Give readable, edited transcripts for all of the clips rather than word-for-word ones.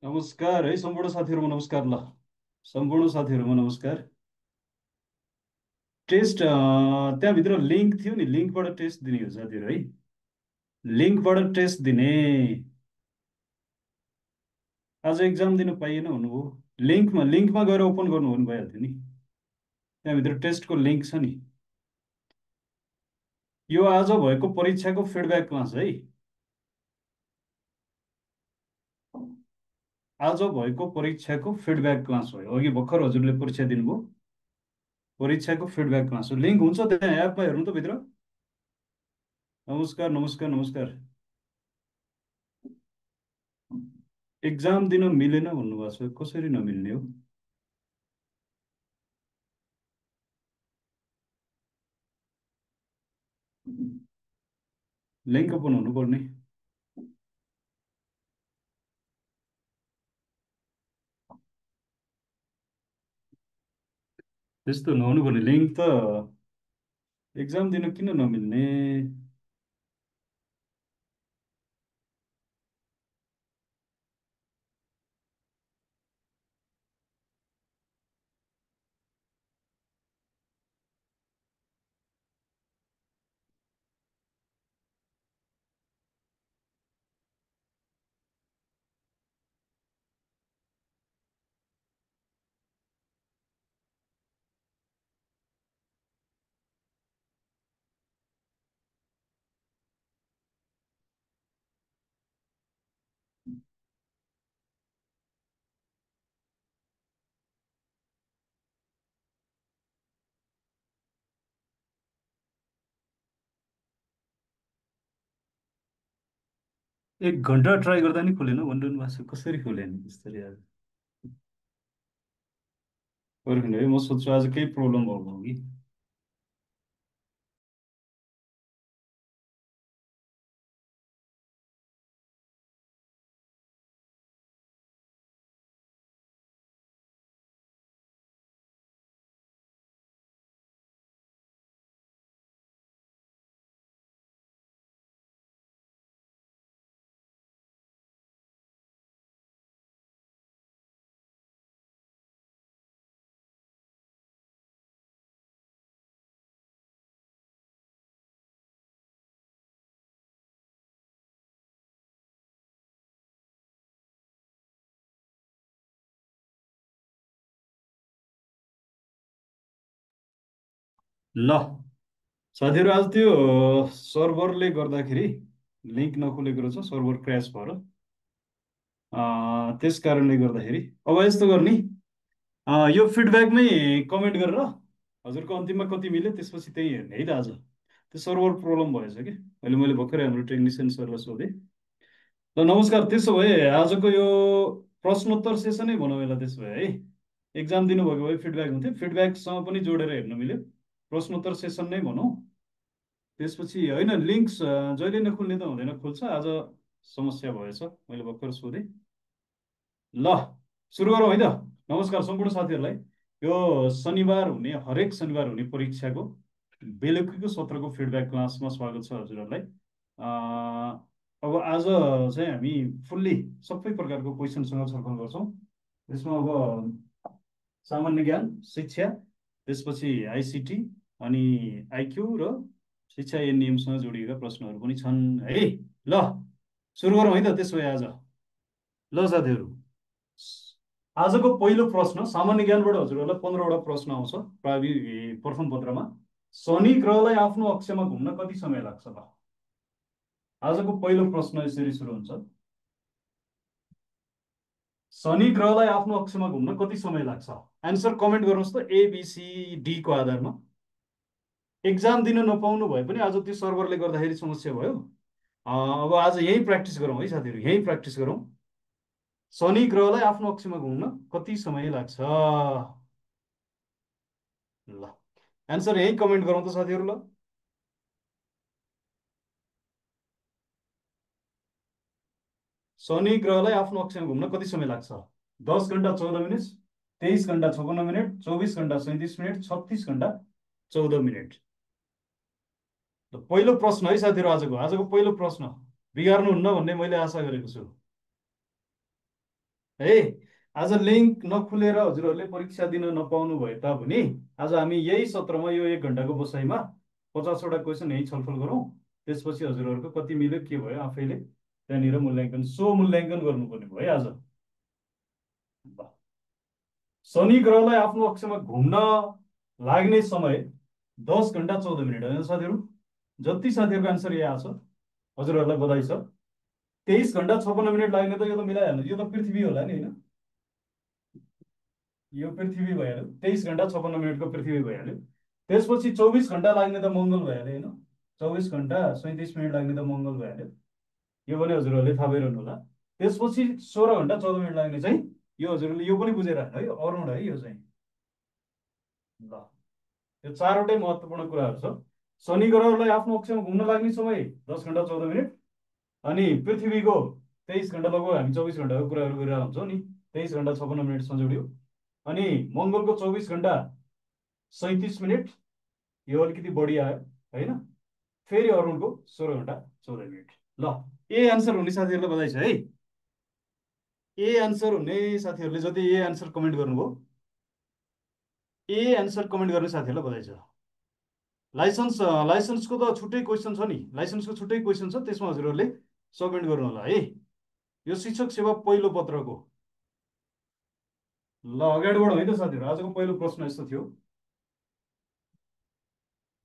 नमस्कार है सम्पूर्ण साथीहरूमा नमस्कार ल। सम्पूर्ण साथीहरूमा नमस्कार। टेस्ट त्यहाँभित्र लिङ्क थियो नि, लिङ्कबाट टेस्ट दिने हो साथीहरू है। लिङ्कबाट टेस्ट दिने। आज एक्जाम दिनु पाइएन भन्नुभयो। लिङ्कमा गएर ओपन गर्नु भने भइहाल्थ्यो नि। त्यहाँभित्र टेस्टको लिङ्क छ नि। यो आज भएको परीक्षाको फिडब्याक क्लास है। आज भएको परीक्षाको फिडब्याक क्लास हो। अघि भर्खर हजुरले परीक्षा दिनुभयो, परीक्षाको फिडब्याक क्लास हो। लिङ्क हुन्छ त्यहाँ एपमा हेर्नु त भित्र। नमस्कार नमस्कार नमस्कार। एक्जाम दिन मिलेन भन्नुभएको छ, कसरी नमिल्ने हो? लिङ्क ओपन हुनुपर्ने। त्यस्तो नहुनु पर्ने। लिङ्क त एक्जाम दिन किन नमिल्ने? एक घन्टा ट्राई गर्दा नि खुलेन भनिरहनु भएको छ, कसरी खुल्यो नि त्यसरी? आज पर्खिनु है, म सोध्छु आज केही प्रब्लम भएको हो कि। ल साथीहरू, आज त्यो सर्भरले गर्दाखेरि लिङ्क नखुलेको रहेछ, सर्भर क्र्यास भएर। त्यस कारणले गर्दाखेरि अब यस्तो गर्ने, यो फिडब्याकमै कमेन्ट गरेर हजुरको अन्तिममा कति मिल्यो त्यसपछि त्यही हेर्ने है त। आज त्यो सर्भर प्रब्लम भएछ कि मैले भर्खरै हाम्रो टेक्निसियन सरलाई सोधेँ। ल नमस्कार, त्यसो भए आजको यो प्रश्नोत्तर सेसनै भनौँ यसलाई त्यसो भए है। एक्जाम दिनुभएको भए फिडब्याक हुन्थ्यो, फिडब्याकसँग पनि जोडेर हेर्न मिल्यो। प्रश्नोत्तर सेसन नै भनौँ। त्यसपछि होइन, लिङ्क्स जहिले नखुल्ने त हुँदैन, खुल्छ। आज समस्या भएछ, मैले भर्खर सोधेँ। ल सुरु गरौँ है त। नमस्कार सम्पूर्ण साथीहरूलाई। यो शनिबार हुने, हरेक शनिबार हुने परीक्षाको बेलुकीको सत्रको फिडब्याक क्लासमा स्वागत छ हजुरहरूलाई। अब आज चाहिँ हामी फुल्ली सबै प्रकारको क्वेसनसँग छलफल गर्छौँ। यसमा अब सामान्य ज्ञान, शिक्षा, त्यसपछि आइसिटी, अनि आइक्यू र शिक्षा नियमसँग जोडिएका प्रश्नहरू पनि छन् है। ल सुरु गरौँ है त त्यसो भए आज। ल साथीहरू, आजको पहिलो प्रश्न सामान्य ज्ञानबाट हजुरहरूलाई 15वटा प्रश्न आउँछ प्रथम पत्रमा। शनि ग्रहलाई आफ्नो अक्षमा घुम्न कति समय लाग्छ त? आजको पहिलो प्रश्न यसरी सुरु हुन्छ। शनि ग्रहलाई आफ्नो अक्षमा घुम्न कति समय लाग्छ? एन्सर कमेन्ट गर्नुहोस् त, ABCD को आधारमा। एक्जाम दिन नपाउनु भए पनि आज त्यो सर्भरले गर्दाखेरि समस्या भयो। अब आज यही प्र्याक्टिस गरौँ है साथीहरू, यही प्र्याक्टिस गरौँ। शनि ग्रहलाई आफ्नो अक्षमा घुम्न कति समय लाग्छ? ल एन्सर यही कमेन्ट गरौँ त साथीहरू। ल शनि ग्रहलाई आफ्नो अक्षमा घुम्न कति समय लाग्छ? 10 घन्टा 14 मिनट, 23 घन्टा 56 मिनट, 24 घन्टा 37 मिनट, 36 घन्टा 14 मिनट। पहिलो प्रश्न है साथीहरू, आजको पहिलो प्रश्न बिगार्नुहुन्न भन्ने मैले आशा गरेको छु। है। आज लिङ्क नखुलेर हजुरहरूले परीक्षा दिन नपाउनु भए तापनि आज हामी यही सत्रमा यो 1 घन्टाको बसाइमा 50वटा क्वेसन यही छलफल गरौँ। त्यसपछि हजुरहरूको कति मिल्यो के भयो आफैले त्यहाँनिर मूल्याङ्कन स्वमूल्याङ्कन गर्नुपर्ने भयो है आज। शनि ग्रहलाई आफ्नो अक्षमा घुम्न लाग्ने समय 10 घन्टा 14 मिनट होइन साथीहरू। जति साथीहरूको आन्सर यहाँ आएको छ हजुरहरूलाई बधाई छ। 23 घन्टा 56 मिनट लाग्ने त यो त मिलाइहाल्नु, यो त पृथ्वी होला नि होइन, यो पृथ्वी भइहाल्यो। 23 घन्टा 56 मिनटको पृथ्वी भइहाल्यो। त्यसपछि 24 घन्टा लाग्ने त मङ्गल भइहाल्यो होइन, 24 घन्टा 37 मिनट लाग्ने त मङ्गल भइहाल्यो। यो पनि हजुरहरूले थाहा भइरहनु होला। त्यसपछि 16 घन्टा 14 मिनट लाग्ने चाहिँ यो हजुरहरूले यो पनि बुझेर राख्नु है, अरुण है यो चाहिँ। ल यो चारवटै महत्त्वपूर्ण कुराहरू छ। शनि ग्रहलाई आफ्नो अक्षमा घुम्न लाग्ने समय 10 घन्टा 14 मिनट, अनि पृथ्वीको 23 घन्टा, लगभग हामी 24 घन्टाको कुराहरू गरिरहेको हुन्छौँ नि, 23 घन्टा 56 मिनटसँग जोड्यो। अनि मङ्गलको 24 घन्टा 37 मिनट, यो अलिकति बढी आयो होइन। फेरि अरुणको 16 घन्टा 14 मिनट। ल ए आन्सर हुने साथीहरूलाई बधाई छ है। ए आन्सर हुने साथीहरूले जति ए आन्सर कमेन्ट गर्नुभयो, ए आन्सर कमेन्ट गर्ने साथीहरूलाई बधाई छ। लाइसेन्सको त छुट्टै क्वेसन छ नि, लाइसेन्सको छुट्टै क्वेसन छ, त्यसमा हजुरहरूले सबमिट गर्नु होला है। यो शिक्षक सेवा पहिलो पत्रको। ल अगाडि बढौँ है त साथीहरू। आजको पहिलो प्रश्न यस्तो थियो।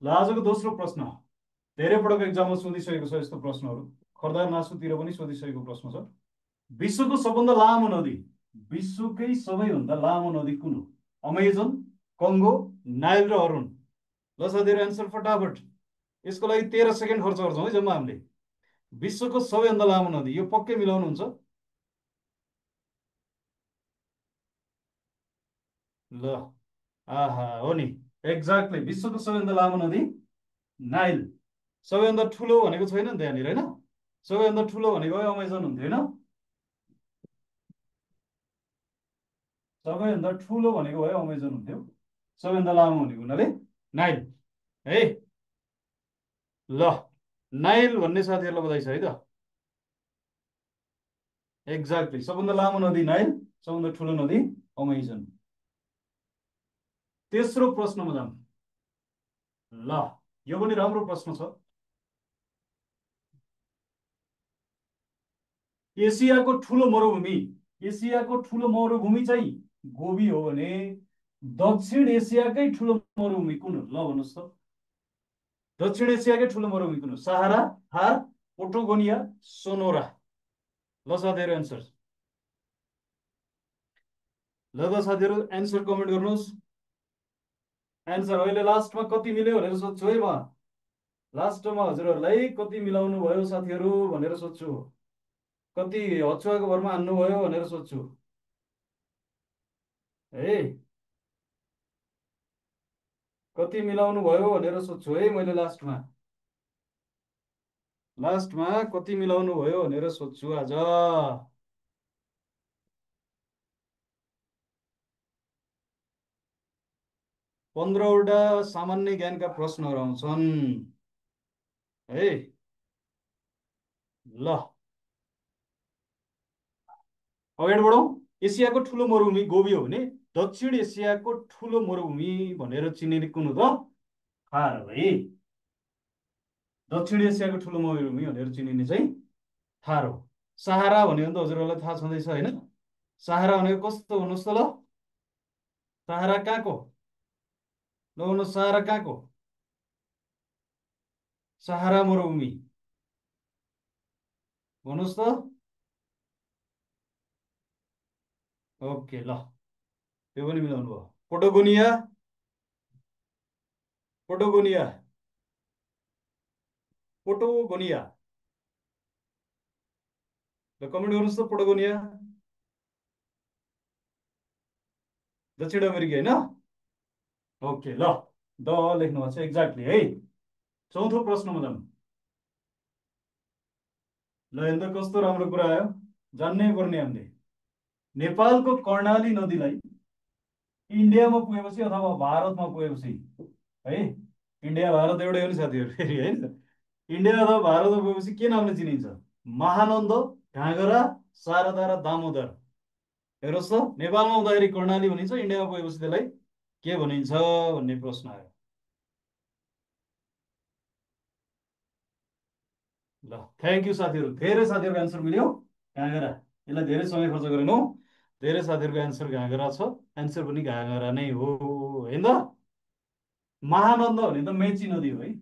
ल आजको दोस्रो प्रश्न धेरै पटक एक्जाममा सोधिसकेको छ यस्तो प्रश्नहरू, खर्दार नासुतिर पनि सोधिसकेको प्रश्न छ। विश्वको सबभन्दा लामो नदी, विश्वकै सबैभन्दा लामो नदी कुन हो? अमेजन, कङ्गो, नाइल र अरुण। ल साथीहरू एन्सर फटाफट। यसको लागि 13 सेकेन्ड खर्च गर्छौँ है जम्मा हामीले। विश्वको सबैभन्दा लामो नदी, यो पक्कै मिलाउनुहुन्छ? ल आहा हो नि, एक्ज्याक्टली विश्वको सबैभन्दा लामो नदी नाइल। सबैभन्दा ठुलो भनेको छैन नि त्यहाँनिर होइन, सबैभन्दा ठुलो भनेको अमेजन हुन्थ्यो होइन, सबैभन्दा ठुलो भनेको भए अमेजन हुन्थ्यो, सबैभन्दा लामो भनेको हुनाले नाइल है। ल नाइल भन्ने साथीहरूलाई बधाई छ है त। एक्ज्याक्टली सबभन्दा लामो नदी नाइल, सबभन्दा ठुलो नदी अमेजन। तेस्रो प्रश्नमा जाउँ। ल यो पनि राम्रो प्रश्न छ। एसियाको ठुलो मरुभूमि, एसियाको ठुलो मरुभूमि चाहिँ गोबी हो भने दक्षिण एसियाकै ठुलो मरुभूमि कुन हो? ल भन्नुहोस् त। दक्षिण एसियाकै ठुलो मरुभूमि कुन हो? सहारा, थार, पोटोगोनिया, सोनोरा। ल साथीहरू एन्सर। ल त साथीहरू एन्सर कमेन्ट गर्नुहोस्। एन्सर अहिले लास्टमा कति मिल्यो भनेर सोध्छु है म। लास्टमा हजुरहरूलाई कति मिलाउनु भयो साथीहरू भनेर सोध्छु, कति हचुवाको भरमा हान्नुभयो भनेर सोध्छु है, कति मिलाउनु भयो भनेर सोध्छु है मैले लास्टमा। लास्टमा कति मिलाउनु भयो भनेर सोध्छु आज। 15वटा सामान्य ज्ञानका प्रश्नहरू आउँछन् है। ल अगाडि बढौँ। एसियाको ठुलो मरुभूमि गोबी हो भने दक्षिण एसियाको ठुलो मरुभूमि भनेर चिनिने कुन हो त? थार हो है। दक्षिण एसियाको ठुलो मरुभूमि भनेर चिनिने चाहिँ थार हो। सहारा भन्यो भने त हजुरहरूलाई थाहा छँदैछ होइन, सहारा भनेको कस्तो भन्नुहोस् त। ल सहारा कहाँको? ल भन्नुहोस् सहारा कहाँको? सहारा मरुभूमि भन्नुहोस् त। ओके ल त्यो पनि मिलाउनु भयो। पोटोगोनिया, पोटोगोनिया, पोटोगोनिया। ल कमेन्ट गर्नुहोस् त पोटोगोनिया। दक्षिण अमेरिका होइन? ओके ल द लेख्नु भएको छ एक्ज्याक्टली है। चौथो प्रश्नमा जाउँ। ल हेर्दा कस्तो राम्रो कुरा आयो, जान्नै पर्ने हामीले। नेपालको कर्णाली नदीलाई इन्डियामा पुगेपछि अथवा भारतमा पुगेपछि है, इन्डिया भारत एउटै हो नि साथीहरू फेरि होइन, इन्डिया अथवा भारतमा पुगेपछि के नामले चिनिन्छ? महानन्द, घागरा, शारदा र दामोदर। हेर्नुहोस् त, नेपालमा आउँदाखेरि कर्णाली भनिन्छ, इन्डियामा गएपछि त्यसलाई के भनिन्छ भन्ने प्रश्न आयो। ल थ्याङ्क यू साथीहरू, धेरै साथीहरूको एन्सर मिल्यो। घाँगरा, यसलाई धेरै समय खर्च गरेनौँ। धेरै साथीहरूको एन्सर घाँगरा छ। एन्सर पनि घाँगरा नै हो, होइन त? महानन्द भने त मेची नदी हो है,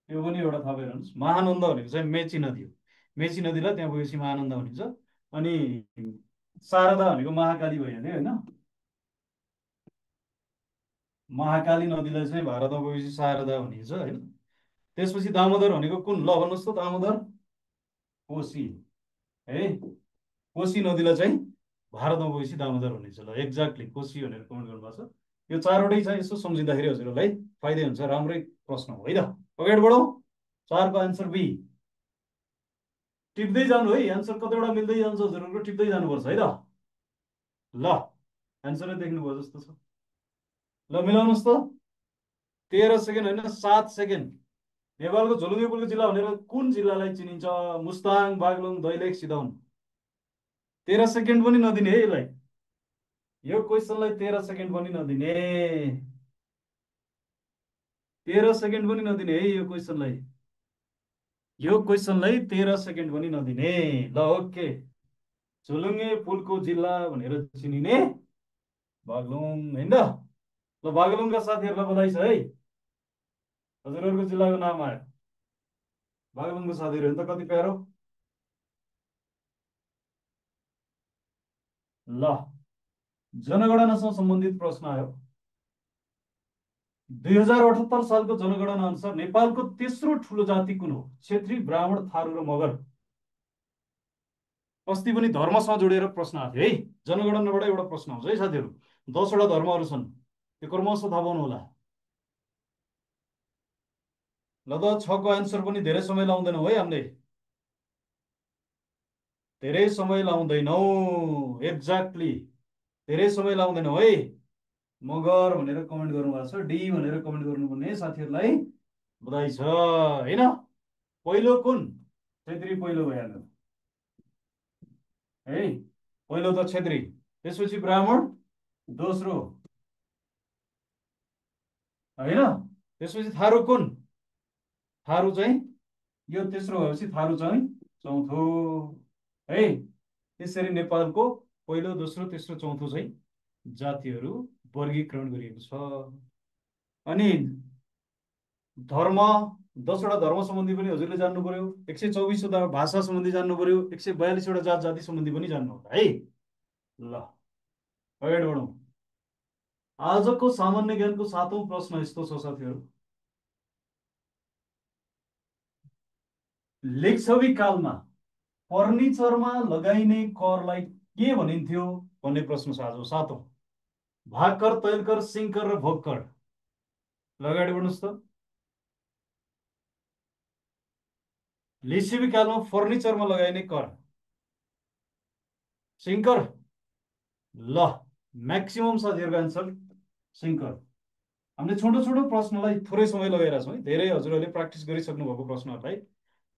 त्यो पनि एउटा थाहा पाइरहनुहोस्। महानन्द भनेको चाहिँ मेची नदी हो। मेची नदीलाई त्यहाँ गएपछि महानन्द भनिन्छ। अनि शारदा भनेको महाकाली भइहाल्यो होइन। महाकाली नदीलाई चाहिँ भारतमा गएपछि शारदा भनिन्छ होइन। त्यसपछि दामोदर भनेको कुन, ल भन्नुहोस् त? दामोदर, कोशी है। कोशी नदीलाई चाहिँ भारतमा गएपछि दामोदर भनिन्छ। ल एक्ज्याक्टली कोशी भनेर कमेन्ट गर्नुभएको छ। यो चारवटै चाहिँ यसो सम्झिँदाखेरि हजुरहरूलाई फाइदै हुन्छ। राम्रै प्रश्न हो है त। अगाडि बढौँ। चारको एन्सर बी। टिप्दै जानु है, एन्सर कतिवटा मिल्दै जान्छ हजुरहरूको, टिप्दै जानुपर्छ है त। ल एन्सरै देख्नुभयो जस्तो छ। ल मिलाउनुहोस् त। 13 सेकेन्ड होइन, 7 सेकेन्ड। नेपालको झोलुङ्गे जिल्ला भनेर कुन जिल्लालाई चिनिन्छ? मुस्ताङ, बागलुङ, दैलेख, सिधौन। 13 सेकेन्ड पनि नदिने है यसलाई। यो क्वेसनलाई 13 सेकेन्ड पनि नदिने। 13 सेकेन्ड पनि नदिने है यो क्वेसनलाई। यो क्वेसनलाई 13 सेकेन्ड पनि नदिने। ल ओके। झोलुङ्गे फुलको जिल्ला भनेर चिनिने बागलुङ होइन त? ल बागलुङका साथीहरूलाई बधाई छ है, हजुरहरूको जिल्लाको नाम आयो। बागलुङको साथीहरू त कति प्यारो। ल जनगणनासँग सम्बन्धित प्रश्न आयो। 2078 सालको जनगणना अनुसार नेपालको तेस्रो ठुलो जाति कुन हो? क्षेत्री, ब्राह्मण, थारू र मगर। अस्ति पनि धर्मसँग जोडेर प्रश्न आएको थियो है। जनगणनाबाट एउटा प्रश्न आउँछ है साथीहरू। 10वटा धर्महरू छन्, त्यो क्रमशः थाहा पाउनु होला। ल त 6को एन्सर पनि धेरै समय लाउँदैनौँ है हामीले, धेरै समय लाउँदैनौँ। एक्ज्याक्टली धेरै समय लाउँदैनौँ है। मगर भनेर कमेन्ट गर्नुभएको छ, डी भनेर कमेन्ट गर्नुपर्ने साथीहरूलाई बधाई छ होइन। पहिलो कुन? क्षेत्री पहिलो भइहाल्यो है। पहिलो त क्षेत्री, त्यसपछि ब्राह्मण दोस्रो होइन, त्यसपछि थारू कुन? थारू चाहिँ यो तेस्रो भएपछि थारू चाहिँ चौथो है। त्यसरी नेपालको पहिलो, दोस्रो, तेस्रो, चौथो चाहिँ जातिहरू वर्गीकरण गरिएको छ। अनि धर्म, 10वटा धर्म सम्बन्धी पनि हजुरले जान्नु पर्यो। 124वटा भाषा सम्बन्धी जान्नु पर्यो। 142वटा जात जाति सम्बन्धी पनि जान्नु होला है। ल अगाडि बढौँ। आजको सामान्य ज्ञानको 7औं प्रश्न यस्तो छ साथीहरू। लिच्छवी कालमा फर्निचरमा लगाइने करलाई के भनिन्थ्यो भन्ने प्रश्न छ आज 7औं। भागकर, तैलकर, सिंहकर र भोगकर। अगाडि बढ्नुहोस् त। लिच्छवी कालमा फर्निचरमा लगाइने कर सिंहकर। ल म्याक्सिमम साथीहरूको एन्सर सिंहकर। हामीले छोटो छोटो प्रश्नलाई थोरै समय लगाइरहेको छौँ है। धेरै हजुरहरूले प्र्याक्टिस गरिसक्नु भएको प्रश्नहरूलाई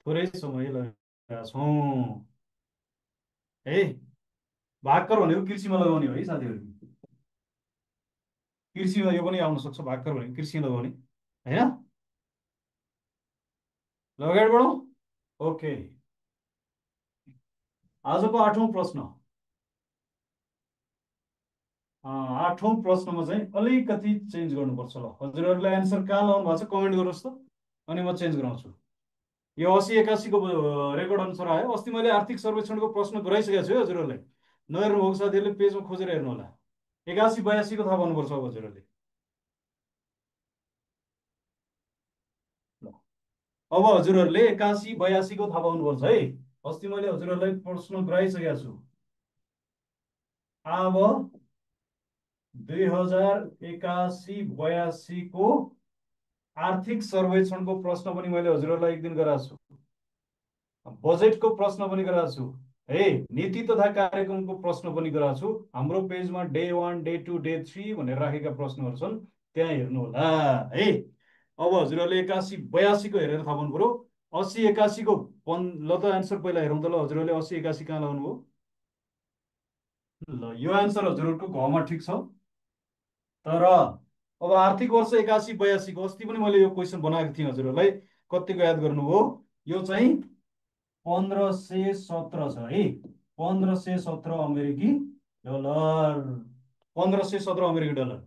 थोरै समय लगाइरहेका छौँ है। भागकर भनेको कृषिमा लगाउने हो है साथीहरू। कृषिमा यो पनि आउन सक्छ, भागकर भनेको कृषिमा लगाउने होइन। ल अगाडि बढौँ। ओके, आजको 8औं प्रश्न। 8औं प्रश्नमा चाहिँ अलिकति चेन्ज गर्नुपर्छ। ल हजुरहरूले एन्सर कहाँ लाउनु भएको छ कमेन्ट गर्नुहोस् त, अनि म चेन्ज गराउँछु। यो 80-81को रेकर्ड अनुसार आयो। अस्ति मैले आर्थिक सर्वेक्षणको प्रश्न गराइसकेको छु है हजुरहरूलाई। नहेर्नु भएको साथीहरूले पेजमा खोजेर हेर्नु होला। 81-82को थाहा पाउनुपर्छ अब हजुरहरूले। ल अब हजुरहरूले 81-82को थाहा पाउनुपर्छ है। अस्ति मैले हजुरहरूलाई प्रश्न गराइसकेको छु। अब 2081-82को आर्थिक सर्वेक्षणको प्रश्न पनि मैले हजुरहरूलाई एक दिन गराएको छु। बजेटको प्रश्न पनि गराएको छु है। नीति तथा कार्यक्रमको प्रश्न पनि गराएको छु। हाम्रो पेजमा डे 1, डे 2, डे 3 भनेर राखेका प्रश्नहरू छन्, त्यहाँ हेर्नु होला है। अब हजुरहरूले 81-82को हेरेर थाहा पाउनु पर्यो। 80-81को ल त एन्सर पहिला हेरौँ त। ल हजुरहरूले 80-81 कहाँ लाउनु हो? ल यो आन्सर हजुरहरूको घमा ठिक छ। तर अब आर्थिक वर्ष 81-82 अस्ति पनि मैले यो क्वेसन बनाएको थिएँ हजुरहरूलाई। कतिको याद गर्नुभयो? यो चाहिँ 1517 छ है। 1517 अमेरिकी डलर। 1517 अमेरिकी डलर।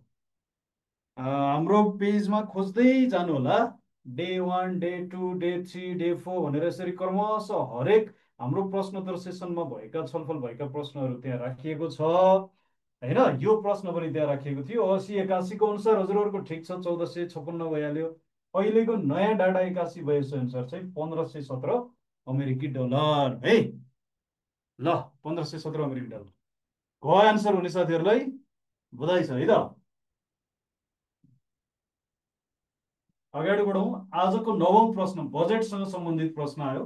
हाम्रो पेजमा खोज्दै जानु होला। डे 1, डे 2, डे 3, डे 4 भनेर यसरी क्रमशः हरेक हाम्रो प्रश्नोत्तर सेसनमा भएका छलफल भएका प्रश्नहरू त्यहाँ राखिएको छ होइन। यो प्रश्न पनि त्यहाँ राखिएको थियो। 80-81को अनुसार हजुरहरूको ठिक छ, 1456 भइहाल्यो। अहिलेको नयाँ डाटा 81-82 अनुसार चाहिँ 1517 अमेरिकी डलर है। ल 1517 अमेरिकी डलर क एन्सर हुने साथीहरूलाई बधाई छ है त। अगाडि बढौँ। आजको 9औं प्रश्न बजेटसँग सम्बन्धित प्रश्न आयो।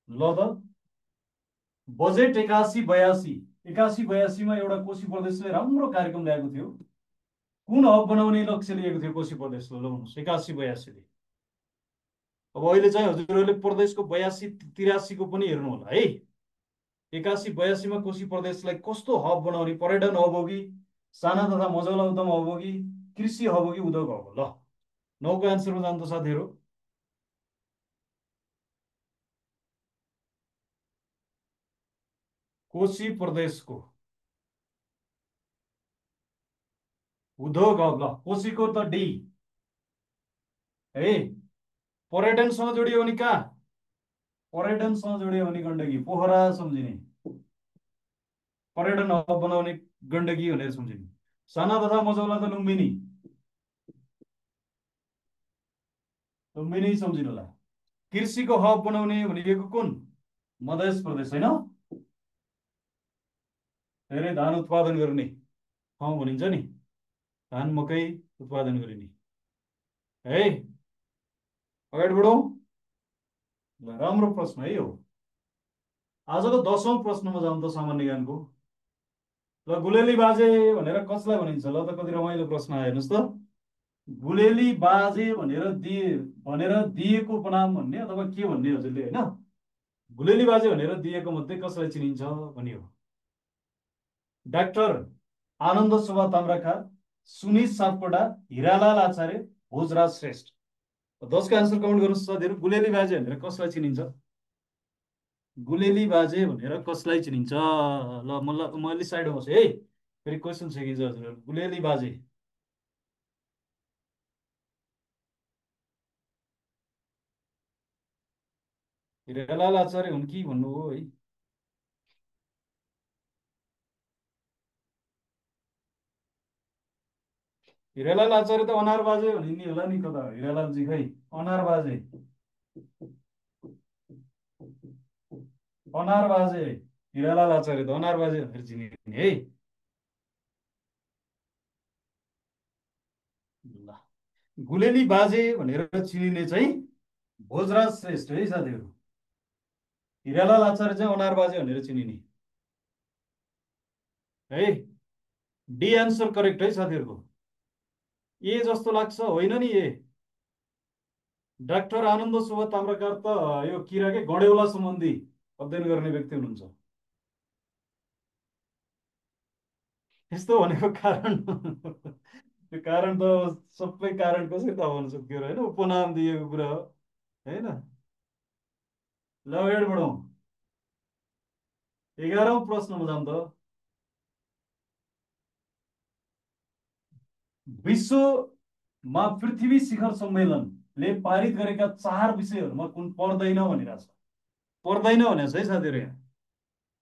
ल त बजेट 81-82, 81-82मा एउटा कोशी प्रदेशले राम्रो कार्यक्रम ल्याएको थियो। कुन हब बनाउने लक्ष्य लिएको थियो कोशी प्रदेशले? ल भन्नुहोस् 81-82ले। अब अहिले चाहिँ हजुरहरूले प्रदेशको 82-83को पनि हेर्नु होला है। 81-82मा कोशी प्रदेशलाई कस्तो हब बनाउने? पर्यटन हब हो कि साना तथा मझौला उद्यम हब हो कि कृषि हब हो कि उद्योग हब हो? ल 9को एन्सरमा जानु त साथीहरू। कोशी प्रदेशको उद्योग हब। ल कोशीको त डी है। पर्यटनसँग जोडियो भने कहाँ? पर्यटनसँग जोडियो भने गण्डकी पोखरा सम्झिने। पर्यटन हब बनाउने गण्डकी भनेर सम्झिने। साना तथा मझौला त लुम्बिनी, लुम्बिनी सम्झिनु होला। कृषिको हब बनाउने भनेको कुन? मध्य प्रदेश होइन। धेरै धान उत्पादन गर्ने ठाउँ भनिन्छ नि। धान मकै उत्पादन गरिने है। अगाडि बढौँ। ल राम्रो प्रश्न है यो। आजको 10औं प्रश्नमा जाउँ त सामान्य ज्ञानको। ल गुलेली बाजे भनेर कसलाई भनिन्छ? ल त कति रमाइलो प्रश्न आयो हेर्नुहोस् त। गुलेली बाजे भनेर दिएको उपनाम भन्ने अथवा के भन्ने हजुरले होइन। गुलेली बाजे भनेर दिएको मध्ये कसलाई चिनिन्छ भनियो? डाक्टर आनन्द सुब्बा ताम्राखा, सुनित सापकोटा, हिरालाल आचार्य, भोजराज श्रेष्ठ। 10को एन्सर कमेन्ट गर्नुहोस् साथीहरू। गुलेली बाजे भनेर कसलाई चिनिन्छ? गुलेली बाजे भनेर कसलाई चिनिन्छ? ल म अलि साइडमा बसेँ है। फेरि क्वेसन सकिन्छ हजुर। गुलेली बाजे हिरालाल आचार्य हुन् कि भन्नुभयो है। हिरालाल आचार्य त अनार बाजे भनिने होला नि कता? हिरालालजी खै अनार बाजे। अनार बाजे हिरालाल आचार्य त अनार बाजे भनेर चिनिने है। ल गुलेली बाजे भनेर चिनिने चाहिँ भोजराज श्रेष्ठ है साथीहरू। हिरालाल आचार्य चाहिँ अनार बाजे भनेर चिनिने है। डी एन्सर करेक्ट है साथीहरूको। ए जस्तो लाग्छ होइन नि ए। डाक्टर आनन्द सुब्बा ताम्राकार त यो किराकै गडेउला सम्बन्धी अध्ययन गर्ने व्यक्ति हुनुहुन्छ। यस्तो भनेको कारण त्यो कारण त सबै कारण कसरी थाहा हुन सक्थ्यो र होइन। उपनाम दिएको कुरा हो होइन। ल अगाडि बढौँ। 11औं प्रश्नमा जाउँ त। विश्वमा पृथ्वी शिखर सम्मेलनले पारित गरेका 4 विषयहरूमा कुन पर्दैन भनिरहेछ? पर्दैन भनेको छ है साथीहरू। यहाँ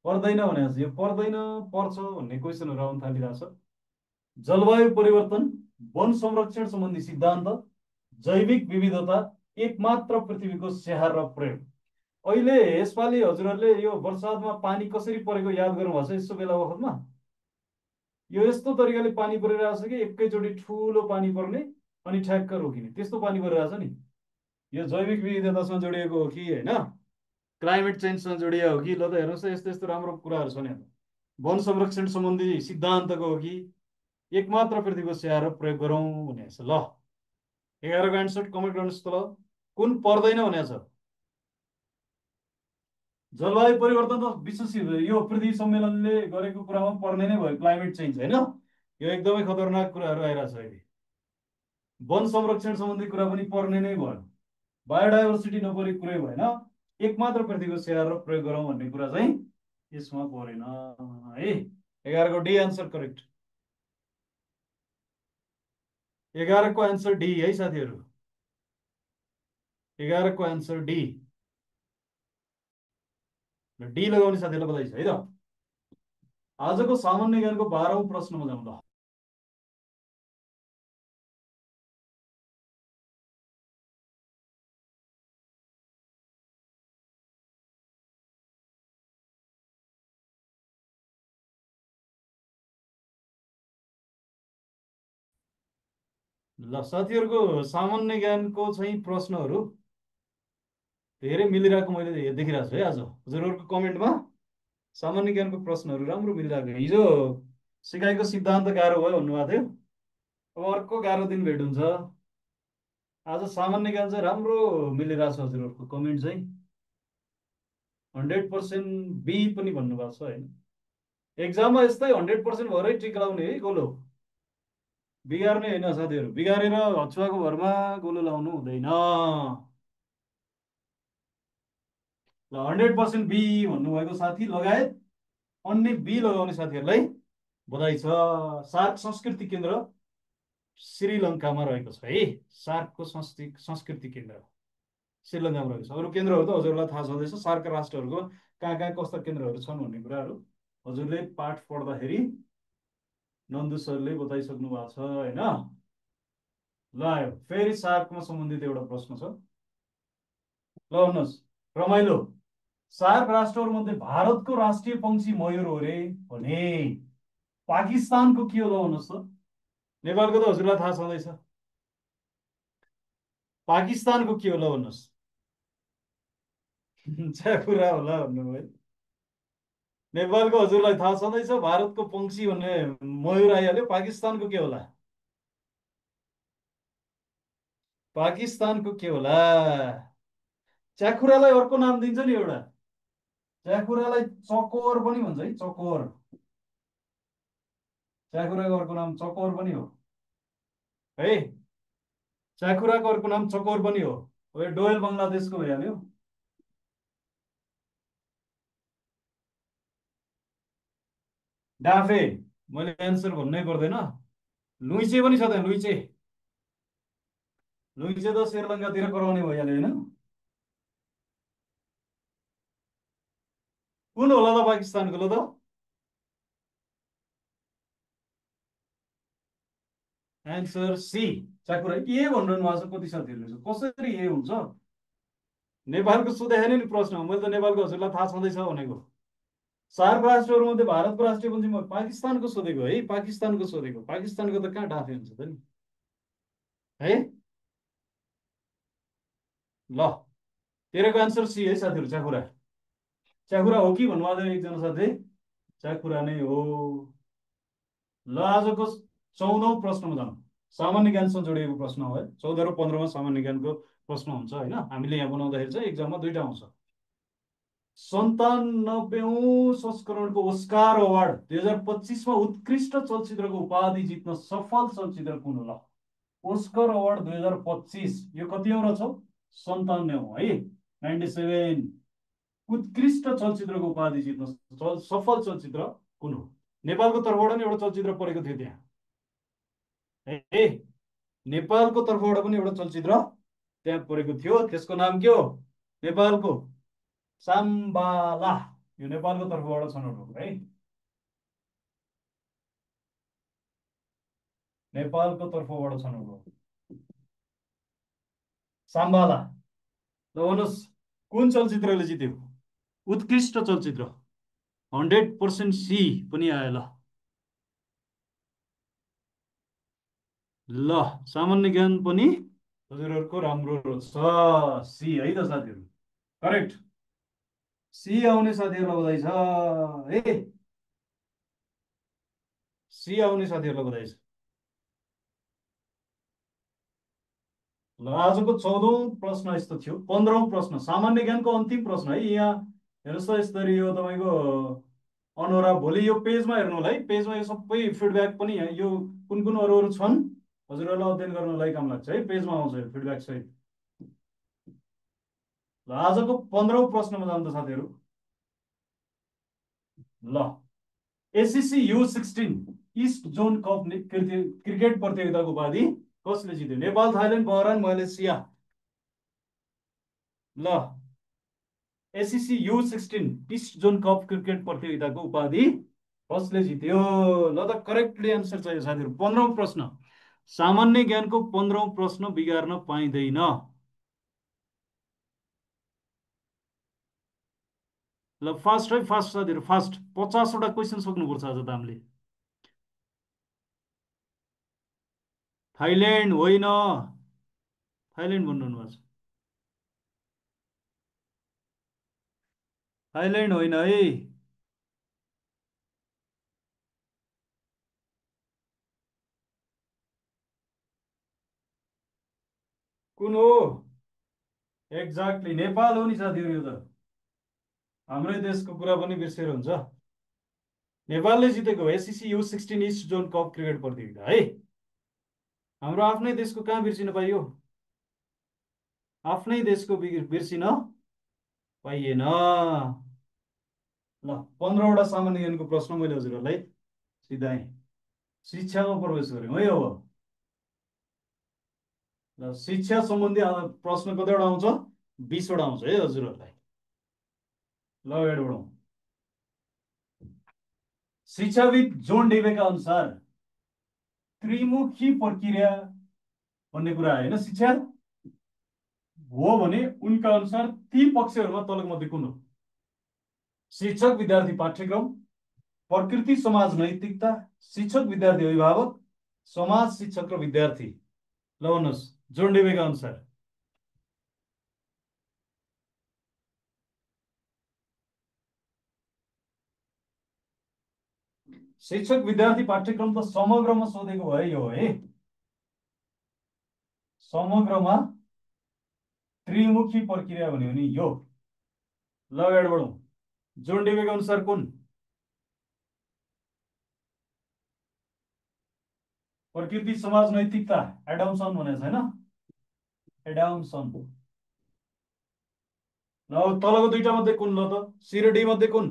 पर्दैन भनेको छ। यो पर्दैन पर्छ भन्ने क्वेसनहरू आउन थालिरहेछ। जलवायु परिवर्तन, वन संरक्षण सम्बन्धी सिद्धान्त, जैविक विविधता, एकमात्र पृथ्वीको स्याहार र प्रयोग। अहिले यसपालि हजुरहरूले यो बर्सातमा पानी कसरी परेको याद गर्नुभएको छ? यसो बेला बखतमा यो यस्तो तरिकाले पानी परिरहेछ कि एकैचोटि ठुलो पानी पर्ने अनि ठ्याक्क रोकिने त्यस्तो पानी परिरहेछ नि। यो जैविक विविधतासँग जोडिएको हो कि होइन क्लाइमेट चेन्जसँग जोडिएको हो कि? ल त हेर्नुहोस् त यस्तो यस्तो राम्रो कुराहरू छन् यहाँ। वन संरक्षण सम्बन्धी सिद्धान्तको हो कि एकमात्र पृथ्वीको स्याहार प्रयोग गरौँ भनेको छ? ल 11को एन्सर कमेन्ट गर्नुहोस् त। ल कुन पर्दैन भनेको छ? जलवायु परिवर्तन त विश्व यो पृथ्वी सम्मेलनले गरेको कुरामा पर्ने नै भयो, क्लाइमेट चेन्ज होइन। यो एकदमै खतरनाक कुराहरू आइरहेछ अहिले। वन संरक्षण सम्बन्धी कुरा पनि पर्ने नै भयो। बायोडाइभर्सिटी नपरेको कुरै भएन। एक मात्र पृथ्वीको स्याहार र प्रयोग गरौँ भन्ने कुरा चाहिँ यसमा परेन है। 11 को डी आन्सर करेक्ट। 11 को आन्सर डी है साथीहरू। 11 को आन्सर डी। डी लगाउने साथीहरूलाई बधाई छ है त। आजको सामान्य ज्ञानको 12औं प्रश्नमा जाउँ ल। ल साथीहरूको सामान्य ज्ञानको चाहिँ प्रश्नहरू धेरै मिलिरहेको मैले देखिरहेको छु है आज हजुरहरूको कमेन्टमा। सामान्य ज्ञानको प्रश्नहरू राम्रो मिलिरहेको। हिजो सिकाइको सिद्धान्त गाह्रो भयो भन्नुभएको थियो, अब अर्को गाह्रो दिन भेट हुन्छ। आज सामान्य ज्ञान चाहिँ राम्रो मिलिरहेको छ हजुरहरूको कमेन्ट चाहिँ। 100% बी पनि भन्नुभएको छ होइन। एक्जाममा यस्तै 100% भएरै टिक लाउने है गोलो, बिगार्ने होइन साथीहरू। बिगारेर हचुवाको भरमा गोलो लाउनु हुँदैन। ल 100% बी भन्नुभएको साथी लगायत अन्य बी लगाउने साथीहरूलाई बधाई छ। सार्क संस्कृति केन्द्र श्रीलङ्कामा रहेको छ है। सार्कको संस्कृति केन्द्र श्रीलङ्कामा रहेको छ। अरू केन्द्रहरू त हजुरलाई थाहा छँदैछ, सार्क राष्ट्रहरूको कहाँ कहाँ कस्ता केन्द्रहरू छन् भन्ने कुराहरू हजुरले पाठ पढ्दाखेरि नन्दु सरले बताइसक्नु भएको छ होइन। ल आयो फेरि सार्कमा सम्बन्धित एउटा प्रश्न छ। ल भन्नुहोस्, रमाइलो। सार्क राष्ट्रहरूमध्ये भारतको राष्ट्रिय पंक्षी मयूर हो रे भने पाकिस्तानको के होला भन्नुहोस् त। नेपालको त हजुरलाई थाहा छँदैछ, पाकिस्तानको के होला भन्नुहोस्। च्याखुरा होला भन्नुभयो। नेपालको हजुरलाई थाहा छँदैछ, भारतको पंक्षी भन्ने मयूर आइहाल्यो, पाकिस्तानको के होला? पाकिस्तानको के होला? च्याखुरालाई अर्को नाम दिन्छ नि एउटा, च्याखुरालाई चकोर पनि भन्छ है, चकोर। च्याखुराको अर्को नाम चकोर पनि हो है। च्याखुराको अर्को नाम चकोर पनि हो। यो डोयल बङ्गलादेशको भइहाल्यो। डाफे, मैले एन्सर भन्नै पर्दैन। लुइचे पनि छ त, लुइचे। लुइचे त श्रीलङ्कातिर कराउने भइहाल्यो होइन। कुन होला त पाकिस्तानको ल त? Answer C च्याखुरा। ए भनिरहनु भएको छ कति साथीहरूले, कसरी ए हुन्छ? नेपालको सोधेको नि प्रश्न, मैले त नेपालको हजुरलाई थाहा छँदैछ भनेको। सार्क राष्ट्रहरूमध्ये भारतको राष्ट्रिय पंक्षी म पाकिस्तानको सोधेको है, पाकिस्तानको सोधेको। पाकिस्तानको त कहाँ डाफे हुन्छ त नि है। ल तेरोको एन्सर सी है साथीहरू, च्याखुरा। च्याखुरा हो कि भन्नुभएको थियो एकजना साथी। च्याखुरा नै हो। ल आजको 14औं प्रश्नमा जाउँ। सामान्य ज्ञानसँग जोडिएको प्रश्न हो है। 14 र 15मा सामान्य ज्ञानको प्रश्न हुन्छ होइन। हामीले यहाँ बनाउँदाखेरि चाहिँ एक्जाममा दुईटा आउँछ। 97औं संस्करणको ओस्कार अवार्ड 2025मा उत्कृष्ट चलचित्रको उपाधि जित्न सफल चलचित्र कुन होला? ओस्कर अवार्ड 2025, यो कति औँ छ? 97औं है, 97। उत्कृष्ट चलचित्रको उपाधि जित्न सफल चलचित्र कुन हो? नेपालको तर्फबाट नि एउटा चलचित्र परेको थियो त्यहाँ ए। नेपालको तर्फबाट पनि एउटा चलचित्र त्यहाँ परेको थियो, त्यसको नाम के हो? नेपालको साम्बाला। यो नेपालको तर्फबाट छनौट है। नेपालको तर्फबाट छनौट साम्बाला। ल भन्नुहोस्, कुन चलचित्रले जित्यो उत्कृष्ट चलचित्र? 100% सी पनि आयो ल। ल सामान्य ज्ञान पनि हजुरहरूको राम्रो छ, सी है त साथीहरू, करेक्ट। सी आउने साथीहरूलाई बधाई छ है। सी आउने साथीहरूलाई बधाई छ। ल आजको 14औं प्रश्न यस्तो थियो। 15औं प्रश्न सामान्य ज्ञानको अन्तिम प्रश्न है। यहाँ हेर्नुहोस् त यसरी यो तपाईँको अनोरा भोलि यो पेजमा हेर्नु होला है, पेजमा यो सबै फिडब्याक पनि यो कुन कुन अरू अरू छन् हजुरहरूलाई अध्ययन गर्नलाई काम लाग्छ है, पेजमा आउँछ यो फिडब्याक सहित। ल आजको 15औं प्रश्नमा जान्छ साथीहरू। ल ACC U16 east zone cup cricket प्रतियोगिताको उपाधि कसले जित्यो? Nepal, Thailand, Bahrain, Malaysia. ल ACC U16 east zone cup cricket प्रतियोगिताको उपाधि कसले जित्यो? ल त करेक्टली एन्सर चाहियो साथीहरू। 15औं प्रश्न, सामान्य ज्ञानको 15औं प्रश्न बिगार्न पाइँदैन। ल फास्ट है, फास्ट साथीहरू, फास्ट। 50वटा क्वेसन सक्नुपर्छ आज त हामीले। थाइल्यान्ड होइन, थाइल्यान्ड भन्नु भएको छ। थाइल्यान्ड होइन है। कुन हो? एक्ज्याक्टली नेपाल हो नि साथीहरू। यो त हाम्रै देशको कुरा पनि बिर्सेर हुन्छ। नेपालले जितेको ACC U16 east zone cup cricket प्रतियोगिता है। हाम्रो आफ्नै देशको कहाँ बिर्सिन पाइयो? आफ्नै देशको बिर्सिन पाइएन। ल 15वटा सामान्य ज्ञानको प्रश्न मैले हजुरहरूलाई सिधाएँ। शिक्षामा प्रवेश गऱ्यौँ है अब। ल शिक्षा सम्बन्धी प्रश्न कतिवटा आउँछ? 20वटा आउँछ है हजुरहरूलाई। ल अगाडि बढौँ। शिक्षाविद जोन डेवेका अनुसार त्रिमुखी प्रक्रिया भन्ने कुरा होइन शिक्षा हो भने उनका अनुसार ती पक्षहरूमा तलको मध्ये कुन हो? शिक्षक विद्यार्थी पाठ्यक्रम, प्रकृति समाज नैतिकता, शिक्षक विद्यार्थी अभिभावक, समाज शिक्षक र विद्यार्थी। ल भन्नुहोस् जोन डेवेका अनुसार। शिक्षक विद्यार्थी पाठ्यक्रम त समग्रमा सोधेको भए यो है। समग्रमा त्रिमुखी प्रक्रिया भन्यो भने यो। ल अगाडि बढौँ। जोन डेवेका अनुसार कुन? प्रकृति समाज नैतिकता एडम्सन भनेको छैन, एडम्सन। ल तलको दुईटा मध्ये कुन? ल त सी र डी मध्ये कुन?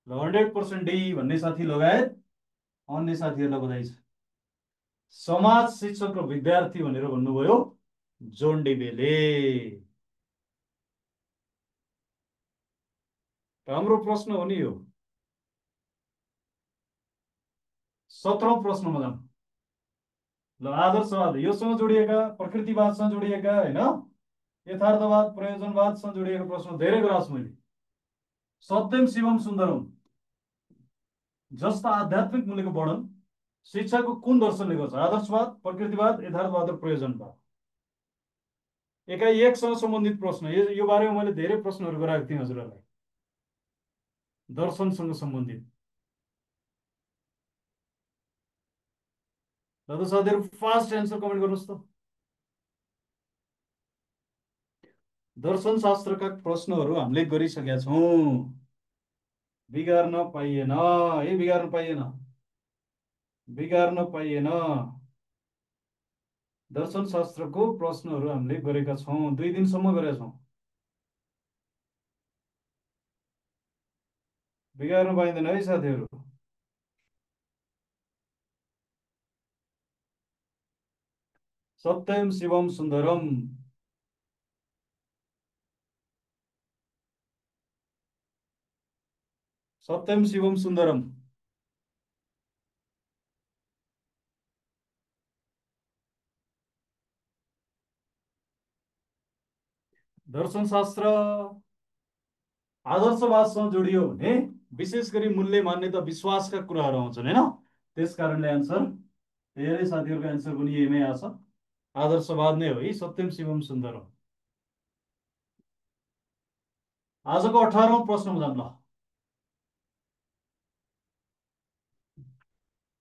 ल 100% डी भन्ने साथी लगायत अन्य साथीहरूलाई बधाई छ। समाज शिक्षक र विद्यार्थी भनेर भन्नुभयो जोन डेवेले। राम्रो प्रश्न हो नि यो। 17औं प्रश्नमा जाउँ। ल आदर्शवाद योसँग जोडिएका, प्रकृतिवादसँग जोडिएका होइन, यथार्थवाद प्रयोजनवादसँग जोडिएको प्रश्न धेरै गराएको छु मैले। सत्यम शिवम सुन्दरम जस्ता आध्यात्मिक मूल्यको वर्णन शिक्षाको कुन दर्शनले गर्छ? आदर्शवाद, प्रकृतिवाद, यथार्थवाद र प्रयोजनवाद। एकाइ एकसँग सम्बन्धित प्रश्न। यो बारेमा मैले धेरै प्रश्नहरू गराएको थिएँ हजुरहरूलाई, दर्शनसँग सम्बन्धित। ल त साथीहरू फास्ट एन्सर कमेन्ट गर्नुहोस् त। दर्शन शास्त्रका प्रश्नहरू हामीले गरिसकेका छौँ, बिगार्न पाइएन है, बिगार्न पाइएन, बिगार्न पाइएन। दर्शन शास्त्रको प्रश्नहरू हामीले गरेका छौँ, 2 दिनसम्म गरेका छौँ। बिगार्न पाइँदैन है साथीहरू। सत्यम शिवम सुन्दरम। सत्यम शिवम सुन्दरम। दर्शन शास्त्र आदर्शवादसँग जोडियो भने विशेष गरी मूल्य मान्यता विश्वासका कुराहरू आउँछन् होइन, त्यस कारणले एन्सर धेरै साथीहरूको एन्सर पनि यहीमै आछ, आदर्शवाद नै हो है, सत्यम शिवम सुन्दरम। आजको 18औं प्रश्नमा जाऊँ। ल